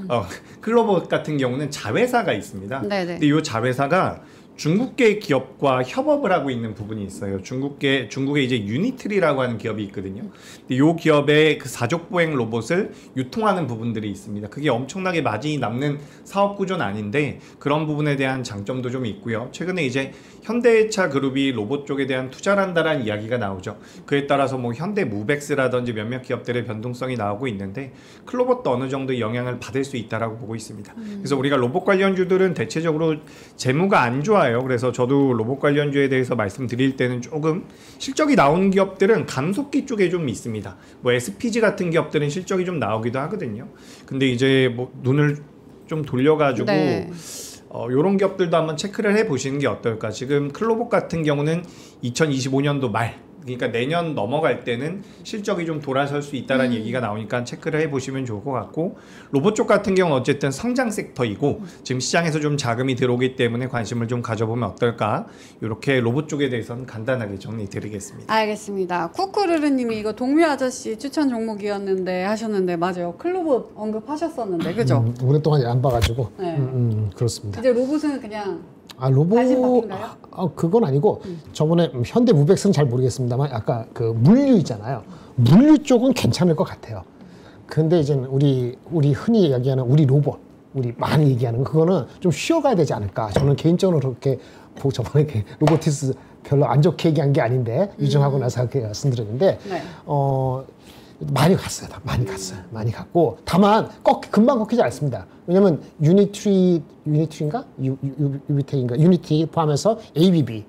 클로봇 같은 경우는 자회사가 있습니다. 네네. 근데 이 자회사가 중국계 기업과 협업을 하고 있는 부분이 있어요. 중국에 이제 유니트리라고 하는 기업이 있거든요. 근데 이 기업의 그 사족 보행 로봇을 유통하는 부분들이 있습니다. 그게 엄청나게 마진이 남는 사업 구조는 아닌데 그런 부분에 대한 장점도 좀 있고요. 최근에 이제 현대차 그룹이 로봇 쪽에 대한 투자를 한다라는 이야기가 나오죠. 그에 따라서 뭐 현대무벡스라든지 몇몇 기업들의 변동성이 나오고 있는데 클로봇도 어느 정도 영향을 받을 수 있다라고 보고 있습니다. 그래서 우리가 로봇 관련주들은 대체적으로 재무가 안 좋아요. 그래서 저도 로봇 관련주에 대해서 말씀드릴 때는 조금 실적이 나오는 기업들은 감속기 쪽에 좀 있습니다. 뭐 SPG 같은 기업들은 실적이 좀 나오기도 하거든요. 근데 이제 뭐 눈을 좀 돌려가지고 네. 요런 기업들도 한번 체크를 해보시는 게 어떨까. 지금 클로봇 같은 경우는 2025년도 말, 그러니까 내년 넘어갈 때는 실적이 좀 돌아설 수 있다는 얘기가 나오니까 체크를 해보시면 좋을 것 같고, 로봇 쪽 같은 경우는 어쨌든 성장 섹터이고 지금 시장에서 좀 자금이 들어오기 때문에 관심을 좀 가져보면 어떨까. 이렇게 로봇 쪽에 대해서는 간단하게 정리드리겠습니다. 알겠습니다. 쿠쿠르르님이 이거 동묘 아저씨 추천 종목이었는데 하셨는데 맞아요. 클로봇 언급하셨었는데 그죠? 오랫동안 안 봐가지고 네. 그렇습니다. 이제 로봇은 그냥 로봇 관심 바뀐가요? 그건 아니고 저번에 현대무벡스는 잘 모르겠습니다만 아까 그 물류 있잖아요. 물류 쪽은 괜찮을 것 같아요. 근데 이제 우리 흔히 이야기하는 우리 로봇, 우리 많이 얘기하는 그거는 좀 쉬어가야 되지 않을까. 저는 개인적으로 그렇게 저번에 로보티스 별로 안 좋게 얘기한 게 아닌데 유증하고 나서 그렇게 말씀드렸는데 네. 많이 갔어요. 많이 갔고 다만 금방 꺾이지 않습니다. 왜냐면 유니트리인가 유비텍인가 유니티 포함해서 ABB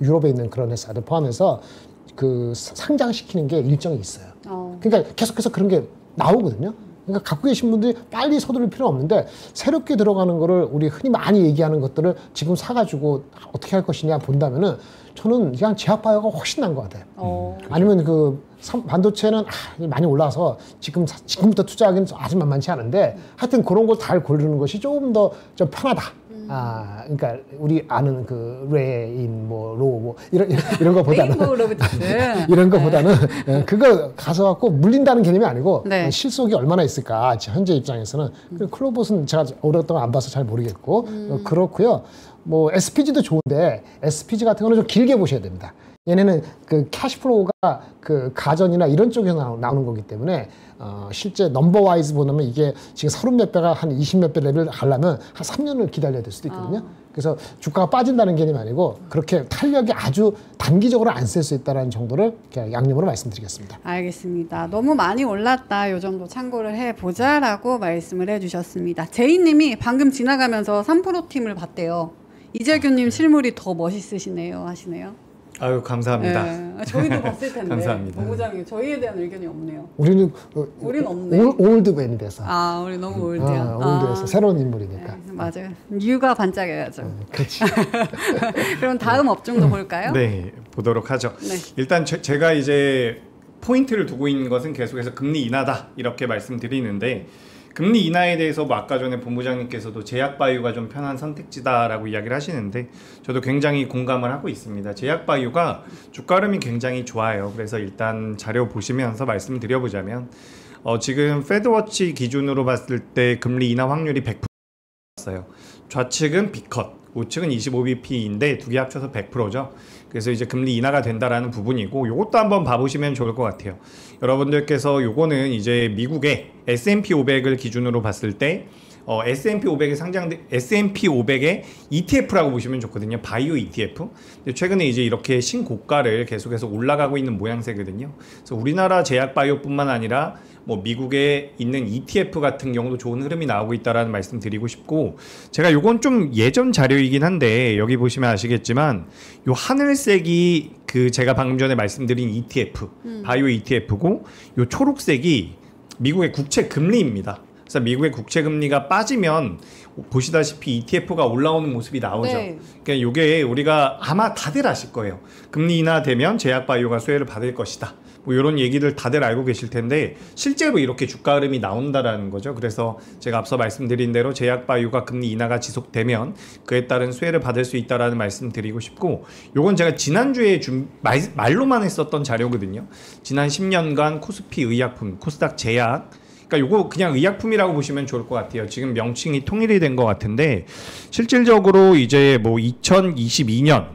유럽에 있는 그런 회사를 포함해서 그 상장시키는 게 일정이 있어요. 그러니까 계속해서 그런 게 나오거든요. 그러니까 갖고 계신 분들이 빨리 서두를 필요 없는데 새롭게 들어가는 거를 우리 흔히 많이 얘기하는 것들을 지금 사가지고 어떻게 할 것이냐 본다면은 저는 그냥 제약바이오가 훨씬 나은 것 같아요. 아니면 그 반도체는 많이 올라서 지금부터 투자하기는 아주 만만치 않은데 하여튼 그런 걸 잘 고르는 것이 조금 더 좀 편하다. 그러니까 우리 아는 그 레인 로 이런 거보다는 이런 거보다는 그거 가서 갖고 물린다는 개념이 아니고 네. 실속이 얼마나 있을까 현재 입장에서는 클로봇은 제가 오랫동안 안 봐서 잘 모르겠고 그렇고요. 뭐 SPG도 좋은데 SPG 같은 거는 좀 길게 보셔야 됩니다. 얘네는 그 캐시플로우가 그 가전이나 이런 쪽에서 나오는 거기 때문에 실제 넘버와이즈 보면 이게 지금 30몇 배가 한 20몇 배 레벨 가려면 한 3년을 기다려야 될 수도 있거든요. 그래서 주가가 빠진다는 개념이 아니고 그렇게 탄력이 아주 단기적으로 안 쓸 수 있다는 정도를 양념으로 말씀드리겠습니다. 알겠습니다. 너무 많이 올랐다. 요 정도 참고를 해보자라고 말씀을 해주셨습니다. 제이님이 방금 지나가면서 3프로 팀을 봤대요. 이재규님 실물이 더 멋있으시네요 하시네요. 아유 감사합니다. 네, 저희도 봤을 텐데. 감사합니다. 본부장님 저희에 대한 의견이 없네요. 우리는 없네. 올드맨이 돼서. 우리 너무 올드야. 올드에서 새로운 인물이니까. 네, 맞아요. 뉴가 반짝여야죠. 그렇지. 그럼 다음 업종도 볼까요? 네, 보도록 하죠. 네. 일단 제가 이제 포인트를 두고 있는 것은 계속해서 금리 인하다 이렇게 말씀드리는데, 금리 인하에 대해서 뭐 아까 전에 본부장님께서도 제약바이오가 좀 편한 선택지다라고 이야기를 하시는데 저도 굉장히 공감을 하고 있습니다. 제약바이오가 주가 흐름이 굉장히 좋아요. 그래서 일단 자료 보시면서 말씀드려보자면 지금 페드워치 기준으로 봤을 때 금리 인하 확률이 100%였어요. 좌측은 B컷, 우측은 25bp인데 두 개 합쳐서 100%죠. 그래서 이제 금리 인하가 된다라는 부분이고, 요것도 한번 봐보시면 좋을 것 같아요. 여러분들께서 요거는 이제 미국의 S&P 500을 기준으로 봤을 때 S&P 500에 S&P 500의 ETF라고 보시면 좋거든요. 바이오 ETF. 근데 최근에 이제 이렇게 신고가를 계속해서 올라가고 있는 모양새거든요. 그래서 우리나라 제약 바이오뿐만 아니라 뭐 미국에 있는 ETF 같은 경우도 좋은 흐름이 나오고 있다라는 말씀 드리고 싶고, 제가 요건 좀 예전 자료이긴 한데 여기 보시면 아시겠지만 요 하늘색이 그 제가 방금 전에 말씀드린 ETF 바이오 ETF고, 요 초록색이 미국의 국채 금리입니다. 그래서 미국의 국채 금리가 빠지면 보시다시피 ETF가 올라오는 모습이 나오죠. 네. 그러니까 이게 우리가 아마 다들 아실 거예요. 금리 인하되면 제약바이오가 수혜를 받을 것이다. 뭐 이런 얘기들 다들 알고 계실 텐데 실제로 이렇게 주가 흐름이 나온다라는 거죠. 그래서 제가 앞서 말씀드린 대로 제약바이오가 금리 인하가 지속되면 그에 따른 수혜를 받을 수 있다라는 말씀 드리고 싶고, 요건 제가 지난주에 말로만 했었던 자료거든요. 지난 10년간 코스피 의약품, 코스닥 제약, 그러니까 요거 그냥 의약품이라고 보시면 좋을 것 같아요. 지금 명칭이 통일이 된 것 같은데 실질적으로 이제 뭐 2022년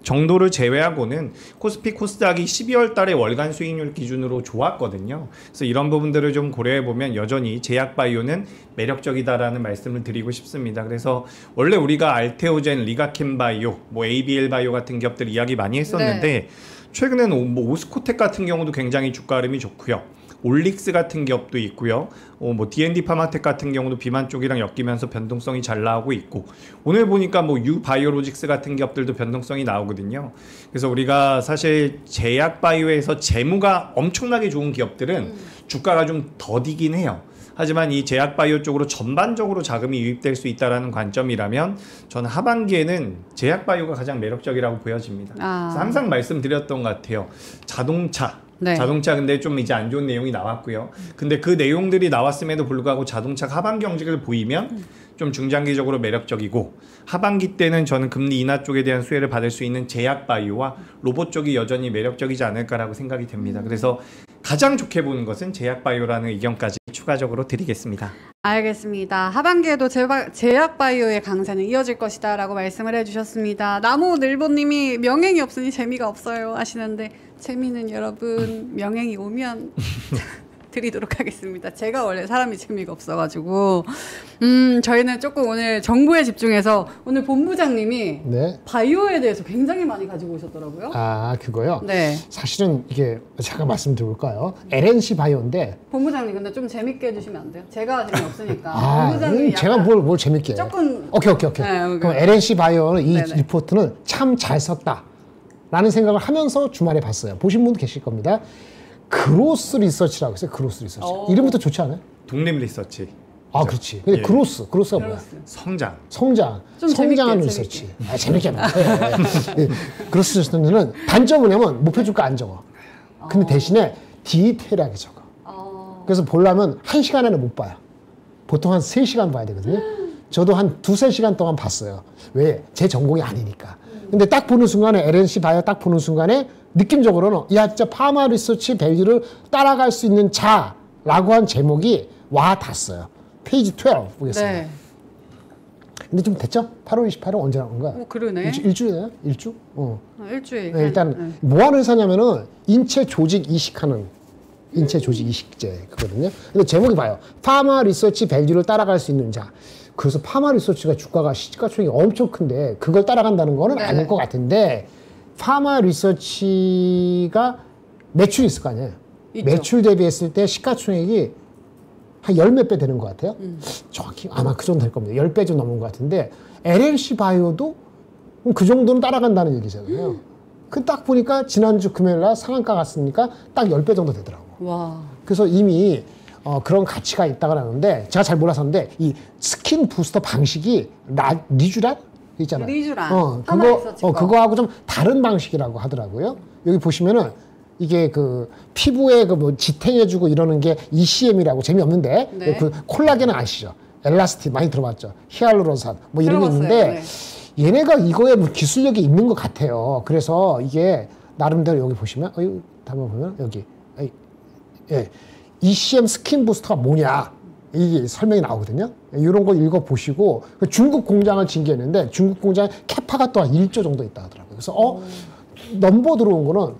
정도를 제외하고는 코스피 코스닥이 12월 달에 월간 수익률 기준으로 좋았거든요. 그래서 이런 부분들을 좀 고려해 보면 여전히 제약바이오는 매력적이다라는 말씀을 드리고 싶습니다. 그래서 원래 우리가 알테오젠, 리가켄바이오, 뭐 ABL바이오 같은 기업들 이야기 많이 했었는데 네. 최근에는 뭐 오스코텍 같은 경우도 굉장히 주가 흐름이 좋고요. 올릭스 같은 기업도 있고요. 뭐 D&D 파마텍 같은 경우도 비만 쪽이랑 엮이면서 변동성이 잘 나오고 있고, 오늘 보니까 뭐 유바이오로직스 같은 기업들도 변동성이 나오거든요. 그래서 우리가 사실 제약바이오에서 재무가 엄청나게 좋은 기업들은 주가가 좀 더디긴 해요. 하지만 이 제약바이오 쪽으로 전반적으로 자금이 유입될 수 있다는 관점이라면 저는 하반기에는 제약바이오가 가장 매력적이라고 보여집니다. 그래서 항상 말씀드렸던 것 같아요. 자동차 근데 좀 이제 안 좋은 내용이 나왔고요. 근데 그 내용들이 나왔음에도 불구하고 자동차 하반기 경직을 보이면 좀 중장기적으로 매력적이고, 하반기 때는 저는 금리 인하 쪽에 대한 수혜를 받을 수 있는 제약바이오와 로봇 쪽이 여전히 매력적이지 않을까라고 생각이 됩니다. 그래서 가장 좋게 보는 것은 제약바이오라는 의견까지 추가적으로 드리겠습니다. 알겠습니다. 하반기에도 제약바이오의 강세는 이어질 것이다 라고 말씀을 해주셨습니다. 나무늘보님이 명행이 없으니 재미가 없어요 하시는데, 재미는 여러분 명행이 오면 드리도록 하겠습니다. 제가 원래 사람이 재미가 없어가지고 저희는 조금 오늘 정보에 집중해서, 오늘 본부장님이 네. 바이오에 대해서 굉장히 많이 가지고 오셨더라고요. 아, 그거요? 네. 사실은 이게 잠깐 말씀드려볼까요? LNC 바이오인데. 본부장님 근데 좀 재밌게 해주시면 안 돼요? 제가 재미없으니까. 본부장님이 제가 뭘 재밌게 해. 조금. 오케이. 네, 그럼 LNC 바이오는 이 네네. 리포트는 참 잘 썼다 라는 생각을 하면서 주말에 봤어요. 보신 분도 계실 겁니다. 그로스 리서치라고 했어요. 그로스 리서치. 이름부터 좋지 않아요? 독립 리서치. 아, 그렇지. 근데 그로스가 뭐야? 성장. 성장하는 리서치. 재밌게 봐. 그로스 리서치는 단점은 뭐냐면 목표 주가 안 적어. 근데 대신에 디테일하게 적어. 그래서 보려면 1시간 안에 못 봐요. 보통 한 3시간 봐야 되거든요. 저도 한 2-3시간 동안 봤어요. 왜? 제 전공이 아니니까. 근데 딱 보는 순간에 LNC 바이오 딱 보는 순간에 느낌적으로는 진짜 파마 리서치 밸류를 따라갈 수 있는 자라고 한 제목이 와 닿았어요. 페이지 12 보겠습니다. 네. 근데 좀 됐죠? 8월 28일 언제 나온 거야? 그러네. 일주일이에요? 일주? 일주일. 네, 일단 뭐 하는 회사냐면은 인체 조직 이식하는 인체 조직 이식제 그거든요. 근데 제목이 봐요. 파마 리서치 밸류를 따라갈 수 있는 자. 그래서 파마 리서치가 주가가 시가총액이 엄청 큰데 그걸 따라간다는 거는 네네. 아닐 것 같은데, 파마 리서치가 매출이 있을 거 아니에요. 있죠. 매출 대비했을 때 시가총액이 한 10몇 배 되는 것 같아요. 정확히 아마 그 정도 될 겁니다. 10배 좀 넘은 것 같은데, LNC 바이오도 그 정도는 따라간다는 얘기잖아요. 그 딱 보니까 지난주 금요일 날 상한가 갔으니까 딱 10배 정도 되더라고. 와. 그래서 이미 그런 가치가 있다고 하는데, 제가 잘 몰랐었는데 이 스킨 부스터 방식이 리쥬란 있잖아요. 리쥬란. 그거하고 좀 다른 방식이라고 하더라고요. 여기 보시면은 이게 그 피부에 그 뭐 지탱해주고 이러는 게 ECM이라고 재미없는데 네. 그 콜라겐은 아시죠? 엘라스틴 많이 들어봤죠? 히알루론산 뭐 이런 게 있는데 네. 얘네가 이거에 뭐 기술력이 있는 것 같아요. 그래서 이게 나름대로 여기 보시면 한번 보면 여기 예. ECM 스킨 부스터가 뭐냐 이게 설명이 나오거든요. 이런 거 읽어보시고, 중국 공장을 징계했는데 중국 공장 캐파가 또한 1조 정도 있다 하더라고요. 그래서 넘버 들어온 거는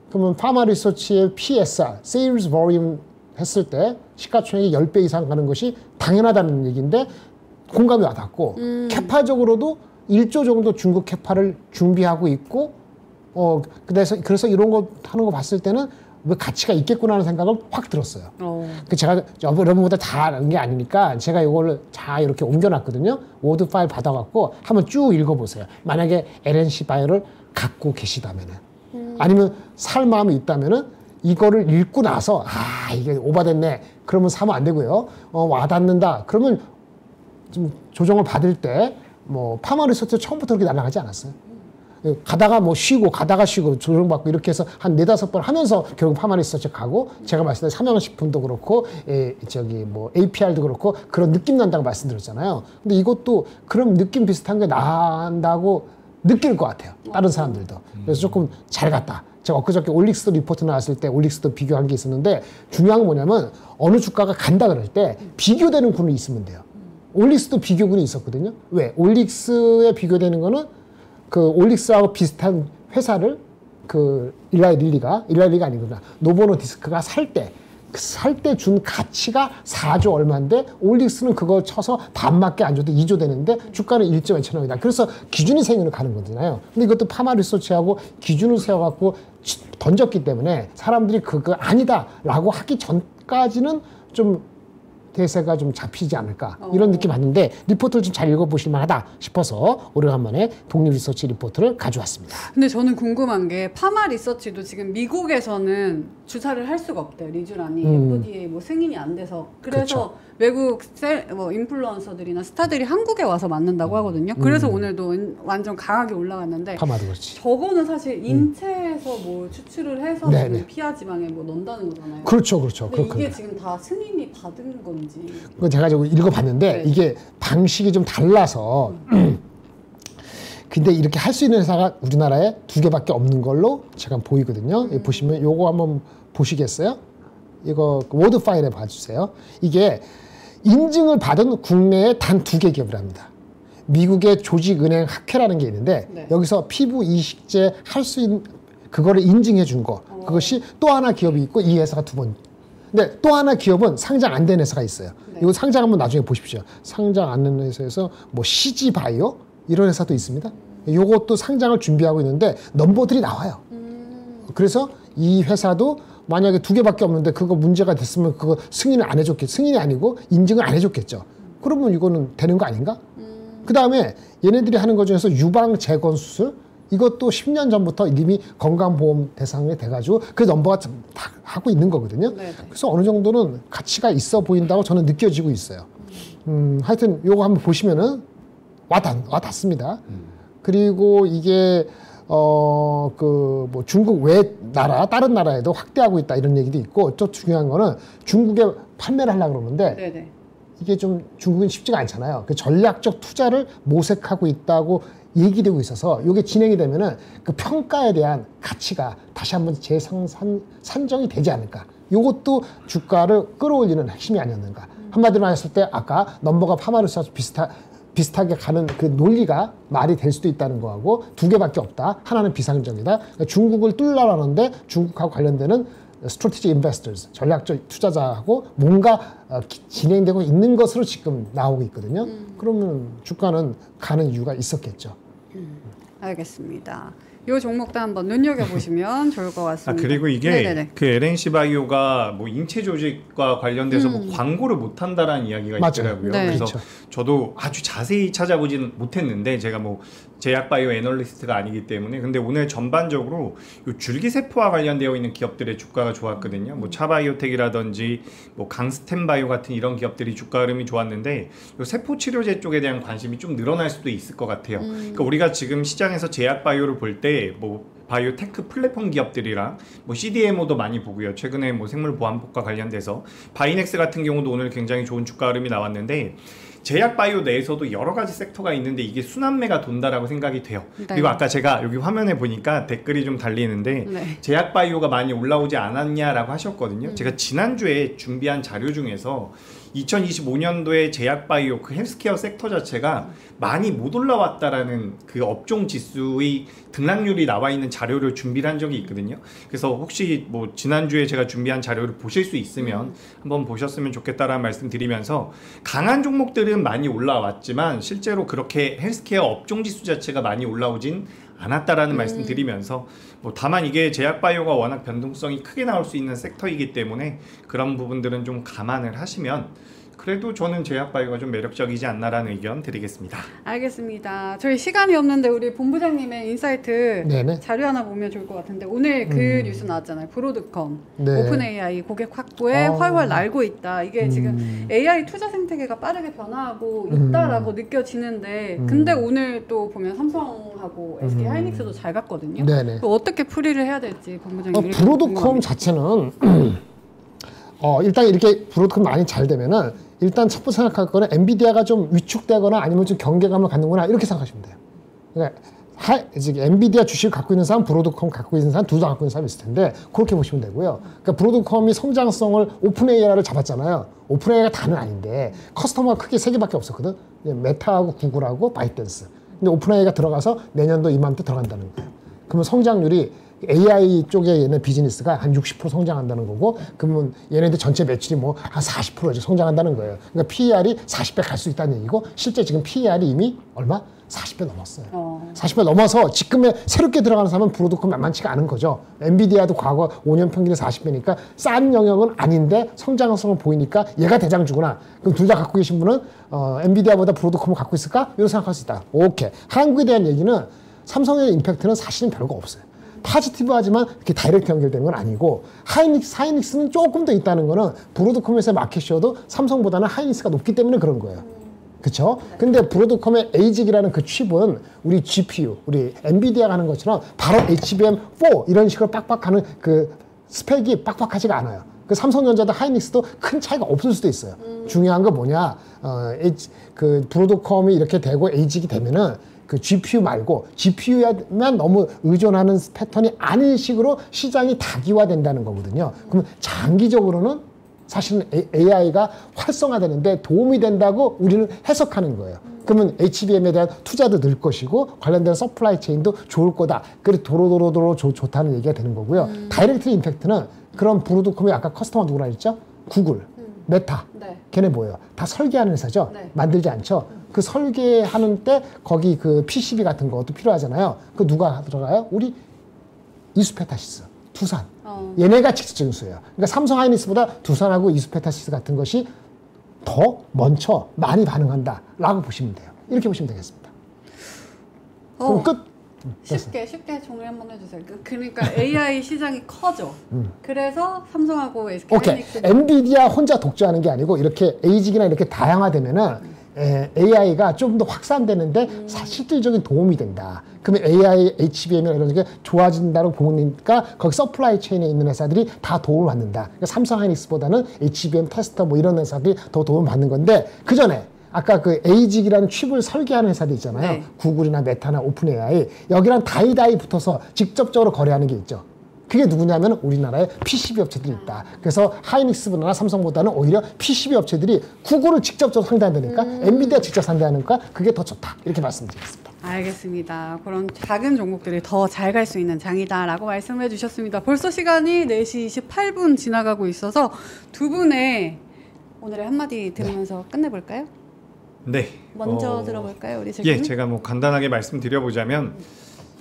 그러면 파마 리서치의 PSR, Sales Volume 했을 때 시가총액이 10배 이상 가는 것이 당연하다는 얘기인데 공감이 와닿고, 캐파적으로도 1조 정도 중국 캐파를 준비하고 있고, 그래서 이런 거 하는 거 봤을 때는 왜 가치가 있겠구나 하는 생각을 확 들었어요. 제가 여러분보다 다 아는 게 아니니까 제가 이거를 다 이렇게 옮겨놨거든요. 워드 파일 받아갖고 한번 쭉 읽어보세요. 만약에 LNC 바이오를 갖고 계시다면은, 아니면 살 마음이 있다면은 이거를 읽고 나서 이게 오바됐네. 그러면 사면 안 되고요. 와닿는다. 그러면 좀 조정을 받을 때 뭐 파마 리서치 처음부터 그렇게 날아가지 않았어요. 가다가 뭐 쉬고 가다가 쉬고 조정받고 이렇게 해서 한 4-5번 하면서 결국 파마 리서치 가고 제가 말씀드린 삼양식품도 그렇고 뭐 APR도 그렇고 그런 느낌 난다고 말씀드렸잖아요. 근데 이것도 그런 느낌 비슷한 게 난다고 느낄 것 같아요. 다른 사람들도. 그래서 조금 잘 갔다. 제가 엊그저께 올릭스 리포트 나왔을 때 올릭스도 비교한 게 있었는데 중요한 건 뭐냐면 어느 주가가 간다 그럴 때 비교되는 군이 있으면 돼요. 올릭스도 비교군이 있었거든요. 왜? 올릭스에 비교되는 거는 그 올릭스하고 비슷한 회사를 그 일라이 릴리가 아니구나. 노보노디스크가 살 때 준 가치가 4조 얼마인데 올릭스는 그거 쳐서 반밖에 안 줘도 2조 되는데 주가는 1조 2천억이다. 그래서 기준이 생으로 가는 거잖아요. 근데 이것도 파마 리서치하고 기준을 세워갖고 던졌기 때문에 사람들이 그거 아니다라고 하기 전까지는 좀 대세가 좀 잡히지 않을까 이런 느낌 받는데 리포트를 좀 잘 읽어보실 만하다 싶어서 오래간만에 독립 리서치 리포트를 가져왔습니다. 근데 저는 궁금한 게 파마 리서치도 지금 미국에서는 주사를 할 수가 없대요. 리쥬란이 FDA 뭐 승인이 안 돼서. 그래서 그렇죠. 외국 뭐 인플루언서들이나 스타들이 한국에 와서 맞는다고 하거든요. 그래서 오늘도 완전 강하게 올라갔는데 파마도 그렇지. 저거는 사실 인체에서 뭐 추출을 해서 피하 지방에 뭐 넣는다는 거잖아요. 그렇죠. 근데 이게 지금 다 승인이 받은 건지. 그거 제가 지금 읽어봤는데 이게 방식이 좀 달라서 근데 이렇게 할 수 있는 회사가 우리나라에 2개밖에 없는 걸로 제가 보이거든요. 여기 보시면 요거 한번 보시겠어요? 이거 워드 파일에 봐주세요. 이게 인증을 받은 국내에 단 2개 기업이랍니다. 미국의 조직은행 학회라는 게 있는데 여기서 피부 이식제 할 수 있는 그거를 인증해 준 거. 그것이 또 하나 기업이 있고 이 회사가 2번. 근데 또 하나 기업은 상장 안 된 회사가 있어요. 이거 상장 한번 나중에 보십시오. 상장 안 된 회사에서 뭐 CG바이오 이런 회사도 있습니다. 요것도 상장을 준비하고 있는데 넘버들이 나와요. 그래서 이 회사도 만약에 2개밖에 없는데 그거 문제가 됐으면 그거 승인을 안 해줬겠죠. 승인이 아니고 인증을 안 해줬겠죠. 그러면 이거는 되는 거 아닌가? 그 다음에 얘네들이 하는 것 중에서 유방 재건 수술 이것도 10년 전부터 이미 건강보험 대상에 돼가지고 그 넘버가 다 하고 있는 거거든요. 그래서 어느 정도는 가치가 있어 보인다고 저는 느껴지고 있어요. 하여튼 요거 한번 보시면은 와닿습니다. 그리고 이게 뭐 중국 다른 나라에도 확대하고 있다 이런 얘기도 있고 또 중요한 거는 중국에 판매를 하려고 그러는데 이게 좀 중국은 쉽지가 않잖아요. 그 전략적 투자를 모색하고 있다고 얘기되고 있어서 이게 진행이 되면은 그 평가에 대한 가치가 다시 한번 산정이 되지 않을까. 이것도 주가를 끌어올리는 핵심이 아니었는가. 한마디로 말했을 때 아까 넘버가 파마 리서치 비슷하게 가는 그 논리가 말이 될 수도 있다는 거하고 2개밖에 없다. 하나는 비상적이다. 그러니까 중국을 뚫으라는데 중국하고 관련되는 스트래티지 인베스터즈, 전략적 투자자하고 뭔가 진행되고 있는 것으로 지금 나오고 있거든요. 그러면 주가는 가는 이유가 있었겠죠. 알겠습니다. 이 종목도 한번 눈여겨보시면 좋을 것 같습니다. 그리고 이게 그 LNC 바이오가 뭐 인체 조직과 관련돼서 뭐 광고를 못 한다라는 이야기가 있더라고요. 그래서 그렇죠. 저도 아주 자세히 찾아보지는 못했는데 제가 뭐 제약 바이오 애널리스트가 아니기 때문에 근데 오늘 전반적으로 요 줄기세포와 관련되어 있는 기업들의 주가가 좋았거든요. 뭐 차바이오텍이라든지 뭐 강스템 바이오 같은 이런 기업들이 주가 흐름이 좋았는데 요 세포 치료제 쪽에 대한 관심이 좀 늘어날 수도 있을 것 같아요. 그러니까 우리가 지금 시장에서 제약 바이오를 볼 때 뭐 바이오테크 플랫폼 기업들이랑 뭐 CDMO도 많이 보고요. 최근에 뭐 생물 보안법과 관련돼서 바이넥스 같은 경우도 오늘 굉장히 좋은 주가 흐름이 나왔는데 제약 바이오 내에서도 여러 가지 섹터가 있는데 이게 순환매가 돈다라고 생각이 돼요. 그리고 아까 제가 여기 화면에 보니까 댓글이 좀 달리는데 제약 바이오가 많이 올라오지 않았냐라고 하셨거든요. 제가 지난주에 준비한 자료 중에서 2025년도에 제약 바이오 그 헬스케어 섹터 자체가 많이 못 올라왔다라는 그 업종 지수의 등락률이 나와 있는 자료를 준비를 한 적이 있거든요. 그래서 혹시 뭐 지난주에 제가 준비한 자료를 보실 수 있으면 한번 보셨으면 좋겠다라는 말씀 드리면서 강한 종목들은 많이 올라왔지만 실제로 그렇게 헬스케어 업종 지수 자체가 많이 올라오진 않았다라는 말씀 드리면서 뭐 다만 이게 제약 바이오가 워낙 변동성이 크게 나올 수 있는 섹터이기 때문에 그런 부분들은 좀 감안을 하시면 그래도 저는 제약바이오가 좀 매력적이지 않나라는 의견 드리겠습니다. 알겠습니다. 저희 시간이 없는데 우리 본부장님의 인사이트 네네. 자료 하나 보면 좋을 것 같은데 오늘 그 뉴스 나왔잖아요. 브로드컴 네. 오픈 AI 고객 확보에 훨훨 날고 있다. 이게 지금 AI 투자 생태계가 빠르게 변화하고 있다라고 느껴지는데 근데 오늘 또 보면 삼성하고 SK 하이닉스도 잘 갔거든요. 네네. 또 어떻게 풀이를 해야 될지 본부장님. 브로드컴 자체는 일단 이렇게 브로드컴 많이 잘 되면은 일단 첫 번째 생각할 거는 엔비디아가 좀 위축되거나 아니면 좀 경계감을 갖는구나 이렇게 생각하시면 돼요. 그러니까 엔비디아 주식을 갖고 있는 사람, 브로드컴 갖고 있는 사람, 둘 다 갖고 있는 사람이 있을 텐데 그렇게 보시면 되고요. 그러니까 브로드컴이 성장성을 오픈AI를 잡았잖아요. 오픈AI가 다는 아닌데 커스터머가 크게 세 개밖에 없었거든. 메타하고 구글하고 바이댄스. 근데 오픈AI가 들어가서 내년도 이맘때 들어간다는 거예요. 그러면 성장률이 AI 쪽에 얘네 비즈니스가 한 60% 성장한다는 거고, 그러면 얘네들 전체 매출이 뭐 한 40% 성장한다는 거예요. 그러니까 PER이 40배 갈 수 있다는 얘기고, 실제 지금 PER이 이미 얼마? 40배 넘었어요. 40배 넘어서 지금에 새롭게 들어가는 사람은 브로드컴 만만치가 않은 거죠. 엔비디아도 과거 5년 평균이 40배니까 싼 영역은 아닌데 성장성을 보이니까 얘가 대장주구나. 그럼 둘 다 갖고 계신 분은 엔비디아보다 브로드컴을 갖고 있을까? 이렇게 생각할 수 있다. 오케이. 한국에 대한 얘기는 삼성의 임팩트는 사실은 별거 없어요. 포지티브하지만 이렇게 다이렉트 연결된 건 아니고, 하이닉스는 조금 더 있다는 거는 브로드컴에서의 마켓쉐어도 삼성보다는 하이닉스가 높기 때문에 그런 거예요. 그쵸? 근데 브로드컴의 에이직이라는 그 칩은 우리 GPU, 우리 엔비디아가 하는 것처럼 바로 HBM4 이런 식으로 빡빡하는 그 스펙이 빡빡하지가 않아요. 그 삼성전자도 하이닉스도 큰 차이가 없을 수도 있어요. 중요한 건 뭐냐, 그 브로드컴이 이렇게 되고 에이직이 되면은 그 GPU 말고 GPU에만 너무 의존하는 패턴이 아닌 식으로 시장이 다기화된다는 거거든요. 그럼 장기적으로는 사실은 AI가 활성화되는데 도움이 된다고 우리는 해석하는 거예요. 그러면 HBM에 대한 투자도 늘 것이고 관련된 서플라이 체인도 좋을 거다. 그래서 도로도로 좋다는 얘기가 되는 거고요. 다이렉트 임팩트는 그런 브로드컴의 아까 커스터머 누구라 했죠? 구글, 메타. 네. 걔네 뭐예요? 다 설계하는 회사죠? 네. 만들지 않죠? 그 설계하는 때 거기 그 PCB 같은 것도 필요하잖아요. 그 누가 들어가요? 우리 이수페타시스, 두산. 얘네가 직접적인 수예요. 그러니까 삼성 하이닉스보다 두산하고 이수페타시스 같은 것이 더 먼저 많이 반응한다라고 보시면 돼요. 이렇게 보시면 되겠습니다. 그럼 끝. 쉽게 정리 한번 해주세요. 그러니까 AI 시장이 커져. 그래서 삼성하고 SK 하이닉스. 엔비디아 혼자 독주하는 게 아니고 이렇게 에이직이나 이렇게 다양화되면은 AI가 좀 더 확산되는데 실질적인 도움이 된다. 그러면 AI, HBM이나 이런 게 좋아진다고 보니까 거기 서플라이 체인에 있는 회사들이 다 도움을 받는다. 그러니까 삼성 하이닉스보다는 HBM 테스터 뭐 이런 회사들이 더 도움을 받는 건데, 그 전에 아까 그 에이직이라는 칩을 설계하는 회사들 있잖아요. 네. 구글이나 메타나 오픈 AI, 여기랑 다이다이 붙어서 직접적으로 거래하는 게 있죠. 그게 누구냐면 우리나라에 PCB 업체들이 있다. 그래서 하이닉스보다나 삼성보다는 오히려 PCB 업체들이 구글을 직접적으로 상대한다니까, 엔비디아 직접 상대하니까 그게 더 좋다. 이렇게 말씀드리겠습니다. 알겠습니다. 그런 작은 종목들이 더 잘 갈 수 있는 장이다라고 말씀해 주셨습니다. 벌써 시간이 4시 28분 지나가고 있어서 두 분의 오늘의 한마디 들으면서 끝내볼까요? 네. 먼저 들어볼까요, 우리 제가? 예, 제가 뭐 간단하게 말씀드려보자면,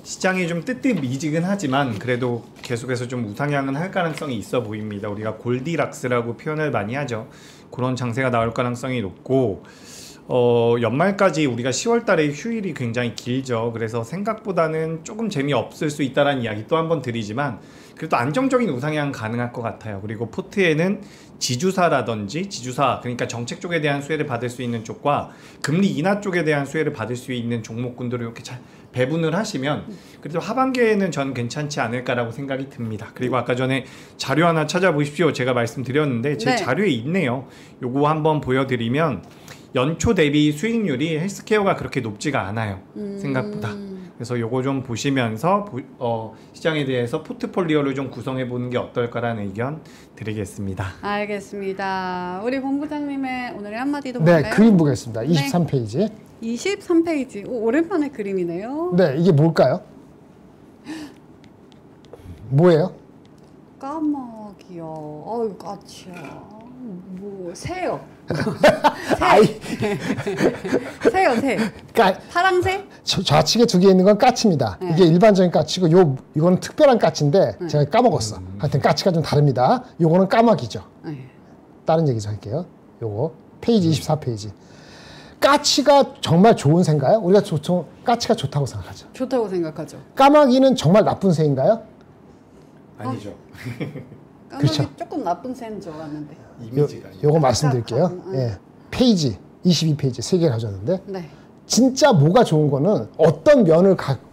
시장이 좀 뜨뜻미지근하지만 그래도 계속해서 좀 우상향은 할 가능성이 있어 보입니다. 우리가 골디락스라고 표현을 많이 하죠. 그런 장세가 나올 가능성이 높고, 연말까지 우리가 10월 달에 휴일이 굉장히 길죠. 그래서 생각보다는 조금 재미없을 수 있다는 이야기 또 한 번 드리지만, 그래도 안정적인 우상향 가능할 것 같아요. 그리고 포트에는 지주사라든지 그러니까 정책 쪽에 대한 수혜를 받을 수 있는 쪽과 금리 인하 쪽에 대한 수혜를 받을 수 있는 종목군들을 이렇게 잘 배분을 하시면 그래도 하반기에는 저는 괜찮지 않을까라고 생각이 듭니다. 그리고 아까 전에 자료 하나 찾아보십시오. 제가 말씀드렸는데 제 자료에 있네요. 요거 한번 보여드리면 연초 대비 수익률이 헬스케어가 그렇게 높지가 않아요. 생각보다. 그래서 요거 좀 보시면서 시장에 대해서 포트폴리오를 좀 구성해 보는 게 어떨까라는 의견 드리겠습니다. 알겠습니다. 우리 본부장님의 오늘의 한마디도 네, 볼까요? 그림 보겠습니다. 23페이지. 네. 23페이지. 오랜만에 그림이네요. 네, 이게 뭘까요? 뭐예요? 까마귀요. 어유 까치야. 뭐 새요. 새요, 새. 파랑새? 좌측에 두 개 있는 건 까치입니다. 네. 이게 일반적인 까치고 이거는 특별한 까치인데 제가 까먹었어. 하여튼 까치가 좀 다릅니다. 요거는 까마귀죠. 네. 다른 얘기 좀 할게요. 요거 페이지 24페이지. 까치가 정말 좋은 새인가요? 우리가 보통 까치가 좋다고 생각하죠. 좋다고 생각하죠. 까마귀는 정말 나쁜 새인가요? 아니죠. 까마귀 그렇죠. 조금 나쁜 새인 줄 알았는데. 이미지가. 요거 말씀드릴게요. 예. 페이지 22페이지 3개 가졌는데 네. 진짜 뭐가 좋은 거는 어떤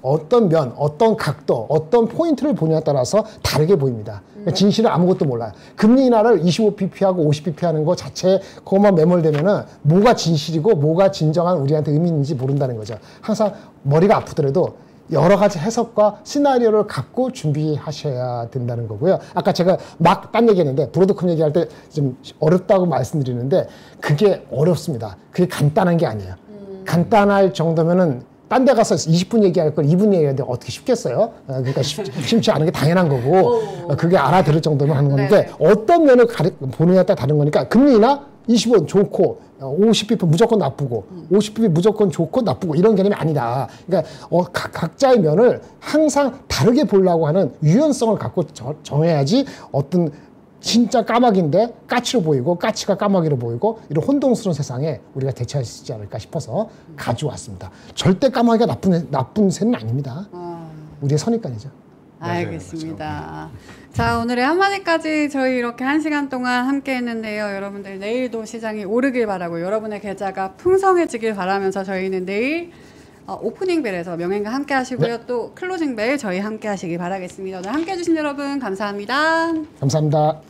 어떤 각도, 어떤 포인트를 보냐에 따라서 다르게 보입니다. 그러니까 진실은 아무것도 몰라요. 금리 인하를 25pp하고 50pp 하는 거 자체에 그것만 매몰되면은 뭐가 진실이고 뭐가 진정한 우리한테 의미 있는지 모른다는 거죠. 항상 머리가 아프더라도 여러 가지 해석과 시나리오를 갖고 준비하셔야 된다는 거고요. 아까 제가 막 딴 얘기했는데 브로드컵 얘기할 때 좀 어렵다고 말씀드리는데 그게 어렵습니다. 그게 간단한 게 아니에요. 간단할 정도면은 딴 데 가서 20분 얘기할 걸 2분 얘기하는데 어떻게 쉽겠어요? 그러니까 쉽지 않은 게 당연한 거고 그게 알아들을 정도면 하는 건데 어떤 면을 보느냐에 따라 다른 거니까 금리나 25는 좋고 50bp 무조건 나쁘고 50bp 무조건 좋고 나쁘고 이런 개념이 아니다. 그러니까 각자의 면을 항상 다르게 보려고 하는 유연성을 갖고 정해야지 어떤 진짜 까마귀인데 까치로 보이고 까치가 까마귀로 보이고 이런 혼동스러운 세상에 우리가 대처할 수 있지 않을까 싶어서 가져왔습니다. 절대 까마귀가 나쁜 새는 아닙니다. 우리의 선입관이죠. 알겠습니다. 자, 오늘의 한마디까지 저희 이렇게 1시간 동안 함께 했는데요. 여러분들 내일도 시장이 오르길 바라고 여러분의 계좌가 풍성해지길 바라면서 저희는 내일 오프닝 벨에서 명행과 함께 하시고요. 또 클로징 벨 저희 함께 하시길 바라겠습니다. 오늘 함께 해주신 여러분 감사합니다. 감사합니다.